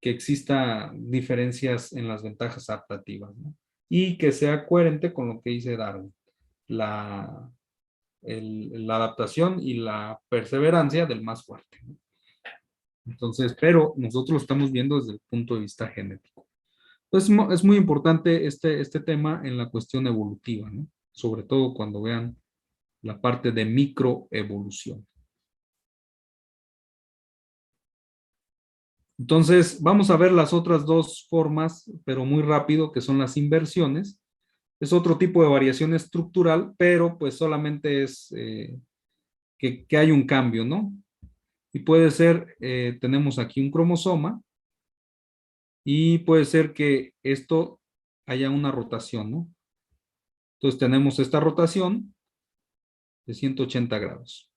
exista diferencias en las ventajas adaptativas, ¿no? Y que sea coherente con lo que dice Darwin, la adaptación y la perseverancia del más fuerte, ¿no? Entonces, pero nosotros lo estamos viendo desde el punto de vista genético. Entonces, es muy importante este tema en la cuestión evolutiva, ¿no? Sobre todo cuando vean la parte de microevolución. Entonces, vamos a ver las otras dos formas, pero muy rápido, que son las inversiones. Es otro tipo de variación estructural, pero pues solamente es que hay un cambio, ¿no? Y puede ser, tenemos aquí un cromosoma, y puede ser que esto haya una rotación, ¿no? Entonces tenemos esta rotación de 180 grados.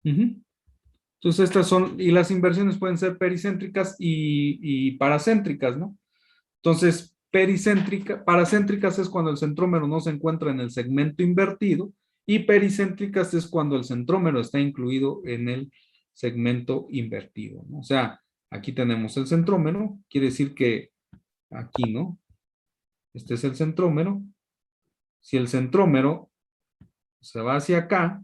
Entonces estas son, y las inversiones pueden ser pericéntricas y paracéntricas, ¿no? Entonces, paracéntricas es cuando el centrómero no se encuentra en el segmento invertido, y pericéntricas es cuando el centrómero está incluido en el segmento invertido, ¿no? O sea, aquí tenemos el centrómero, quiere decir que aquí, ¿no? Este es el centrómero. Si el centrómero se va hacia acá,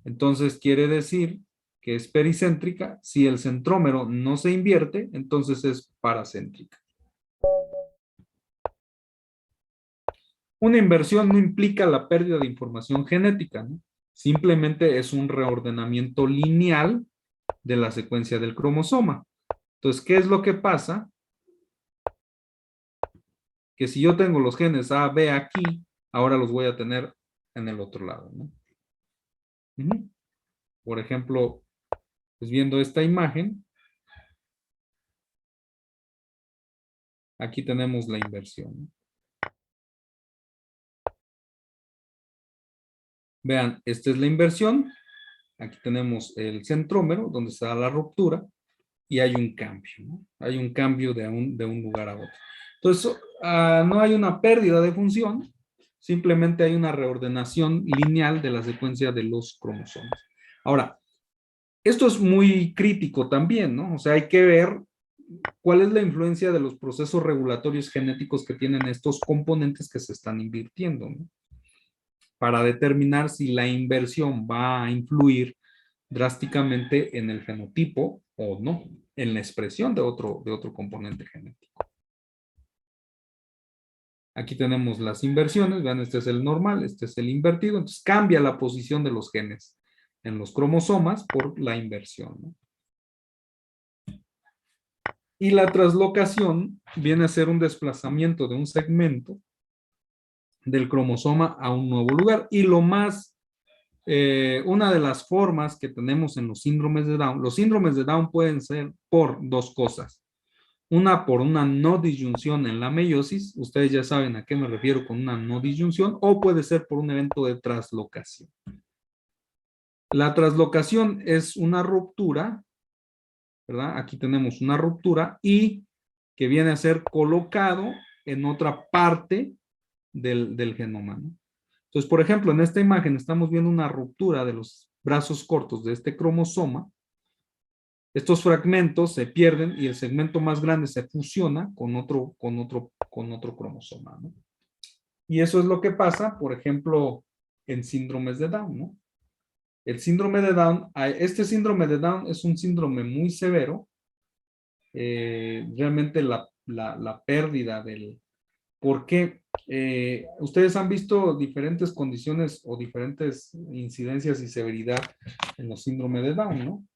entonces quiere decir que es pericéntrica. Si el centrómero no se invierte, entonces es paracéntrica. Una inversión no implica la pérdida de información genética, ¿no? Simplemente es un reordenamiento lineal de la secuencia del cromosoma. Entonces, ¿qué es lo que pasa? Que si yo tengo los genes A, B aquí, ahora los voy a tener en el otro lado, ¿no? Por ejemplo, pues viendo esta imagen, aquí tenemos la inversión, ¿no? Vean, esta es la inversión. Aquí tenemos el centrómero, donde está la ruptura, y hay un cambio, ¿no? Hay un cambio de un lugar a otro. Entonces, no hay una pérdida de función, simplemente hay una reordenación lineal de la secuencia de los cromosomas. Ahora, esto es muy crítico también, ¿no? O sea, hay que ver cuál es la influencia de los procesos regulatorios genéticos que tienen estos componentes que se están invirtiendo, ¿no? Para determinar si la inversión va a influir drásticamente en el fenotipo o no, en la expresión de otro componente genético. Aquí tenemos las inversiones, vean, este es el normal, este es el invertido, entonces cambia la posición de los genes en los cromosomas por la inversión, ¿no? Y la translocación viene a ser un desplazamiento de un segmento del cromosoma a un nuevo lugar. Y lo más, una de las formas que tenemos en los síndromes de Down, los síndromes de Down pueden ser por dos cosas. Una por una no disyunción en la meiosis, ustedes ya saben a qué me refiero con una no disyunción, o puede ser por un evento de translocación. La translocación es una ruptura, ¿verdad? Aquí tenemos una ruptura y que viene a ser colocado en otra parte del genoma, ¿no? Entonces, por ejemplo, en esta imagen estamos viendo una ruptura de los brazos cortos de este cromosoma. Estos fragmentos se pierden y el segmento más grande se fusiona con otro cromosoma, ¿no? Y eso es lo que pasa, por ejemplo, en síndromes de Down, ¿no? El síndrome de Down, este síndrome de Down es un síndrome muy severo. Realmente la pérdida del... Porque ustedes han visto diferentes condiciones o diferentes incidencias y severidad en los síndromes de Down, ¿no?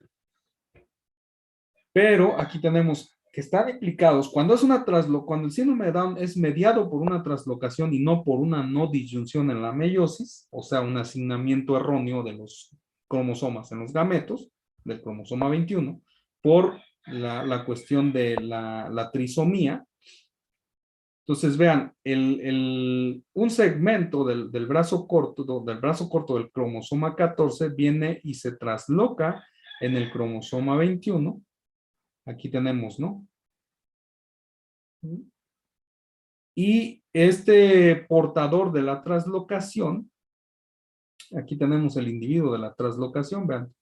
Pero aquí tenemos que están implicados, cuando el síndrome de Down es mediado por una translocación y no por una no disyunción en la meiosis, o sea, un asignamiento erróneo de los cromosomas en los gametos, del cromosoma 21, por la cuestión de la trisomía. Entonces, vean, un segmento del brazo corto del cromosoma 14 viene y se trasloca en el cromosoma 21. Aquí tenemos, ¿no? Y este portador de la translocación, aquí tenemos el individuo de la translocación, vean,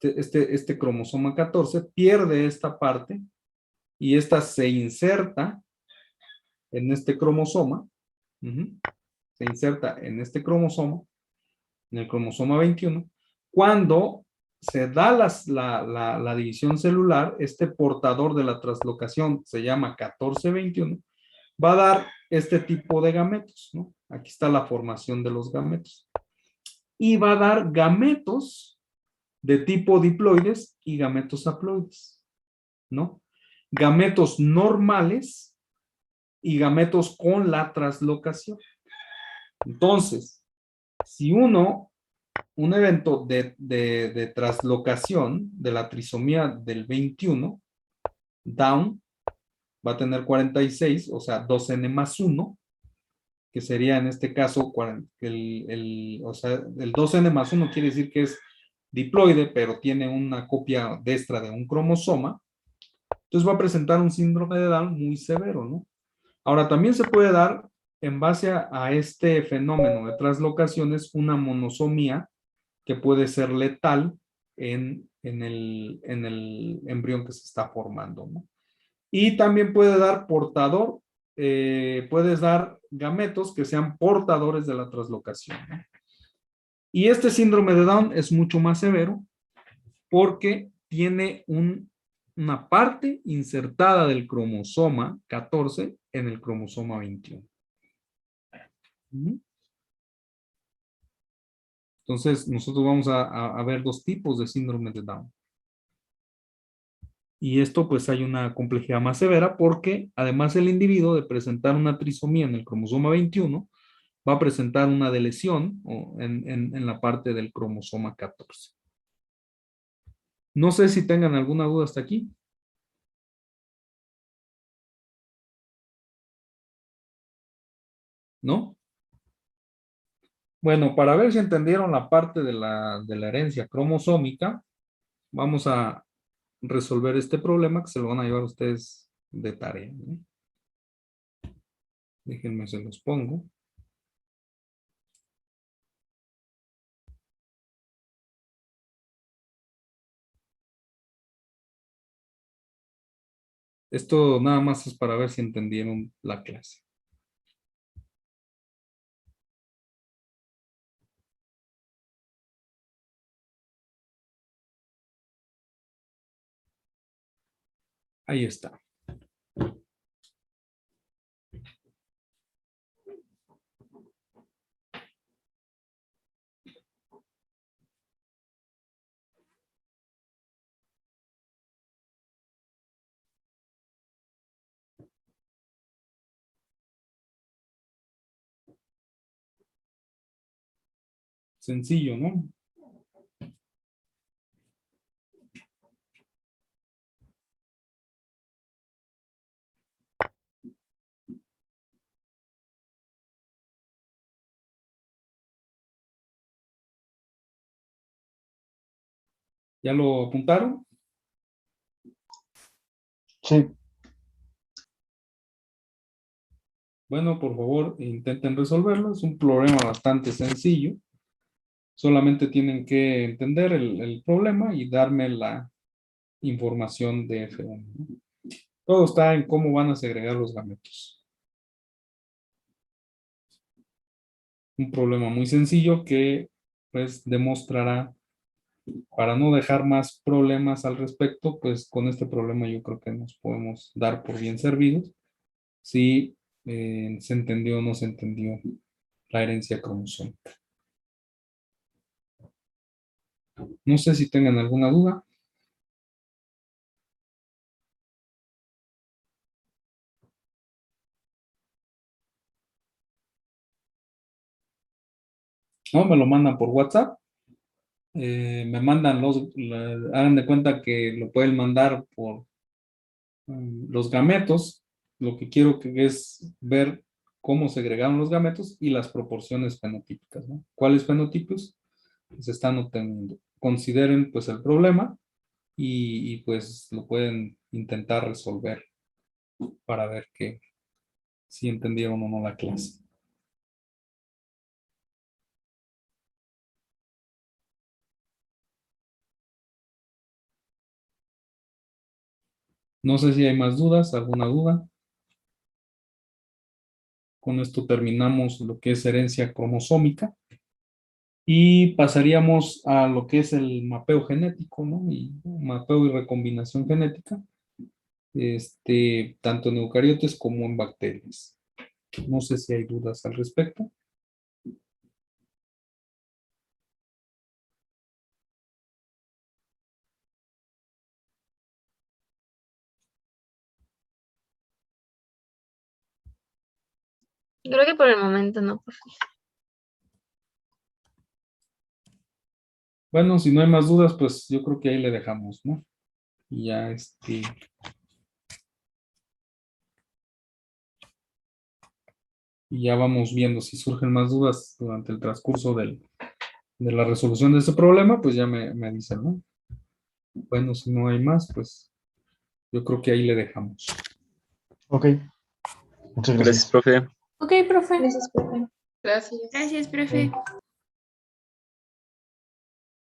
este cromosoma 14 pierde esta parte y esta se inserta en este cromosoma, se inserta en este cromosoma, en el cromosoma 21, cuando se da la división celular, este portador de la translocación se llama 1421, va a dar este tipo de gametos, ¿no? Aquí está la formación de los gametos. Y va a dar gametos de tipo diploides y gametos haploides, ¿no? Gametos normales y gametos con la translocación. Entonces, si un evento de translocación de la trisomía del 21, Down, va a tener 46, o sea, 2n más 1, que sería en este caso, o sea, el 2n más 1 quiere decir que es diploide, pero tiene una copia destra de un cromosoma. Entonces va a presentar un síndrome de Down muy severo, ¿no? Ahora, también se puede dar, en base a este fenómeno de translocaciones, una monosomía que puede ser letal en el embrión que se está formando, ¿no? Y también puede dar portador, puedes dar gametos que sean portadores de la translocación, ¿no? Y este síndrome de Down es mucho más severo porque tiene una parte insertada del cromosoma 14 en el cromosoma 21. Entonces, nosotros vamos a ver dos tipos de síndrome de Down. Y esto pues hay una complejidad más severa porque además el individuo de presentar una trisomía en el cromosoma 21 va a presentar una deleción en la parte del cromosoma 14. No sé si tengan alguna duda hasta aquí. ¿No? Bueno, para ver si entendieron la parte de la herencia cromosómica, vamos a resolver este problema que se lo van a llevar ustedes de tarea, ¿no? Déjenme, se los pongo. Esto nada más es para ver si entendieron la clase. Ahí está. Sencillo, ¿no? ¿Ya lo apuntaron? Sí. Bueno, por favor, intenten resolverlo. Es un problema bastante sencillo. Solamente tienen que entender el problema y darme la información de F1, ¿no? Todo está en cómo van a segregar los gametos. Un problema muy sencillo que pues demostrará, para no dejar más problemas al respecto, pues con este problema yo creo que nos podemos dar por bien servidos si se entendió o no se entendió la herencia cromosómica. No sé si tengan alguna duda. No, me lo mandan por WhatsApp. Me mandan hagan de cuenta que lo pueden mandar por los gametos. Lo que quiero que es ver cómo segregaron los gametos y las proporciones fenotípicas, ¿no? ¿Cuáles fenotipos se están obteniendo? Consideren pues el problema y pues lo pueden intentar resolver para ver que si entendieron o no la clase. No sé si hay más dudas, alguna duda. Con esto terminamos lo que es herencia cromosómica y pasaríamos a lo que es el mapeo genético, ¿no? Y mapeo y recombinación genética, tanto en eucariotes como en bacterias. No sé si hay dudas al respecto. Creo que por el momento no, profe. Bueno, si no hay más dudas, pues yo creo que ahí le dejamos, ¿no? Y ya y ya vamos viendo si surgen más dudas durante el transcurso de la resolución de ese problema, pues ya me dicen, ¿no? Bueno, si no hay más, pues yo creo que ahí le dejamos. Ok, muchas Gracias, gracias. profe. Ok, profe. Gracias, profe. Gracias. Gracias, profe.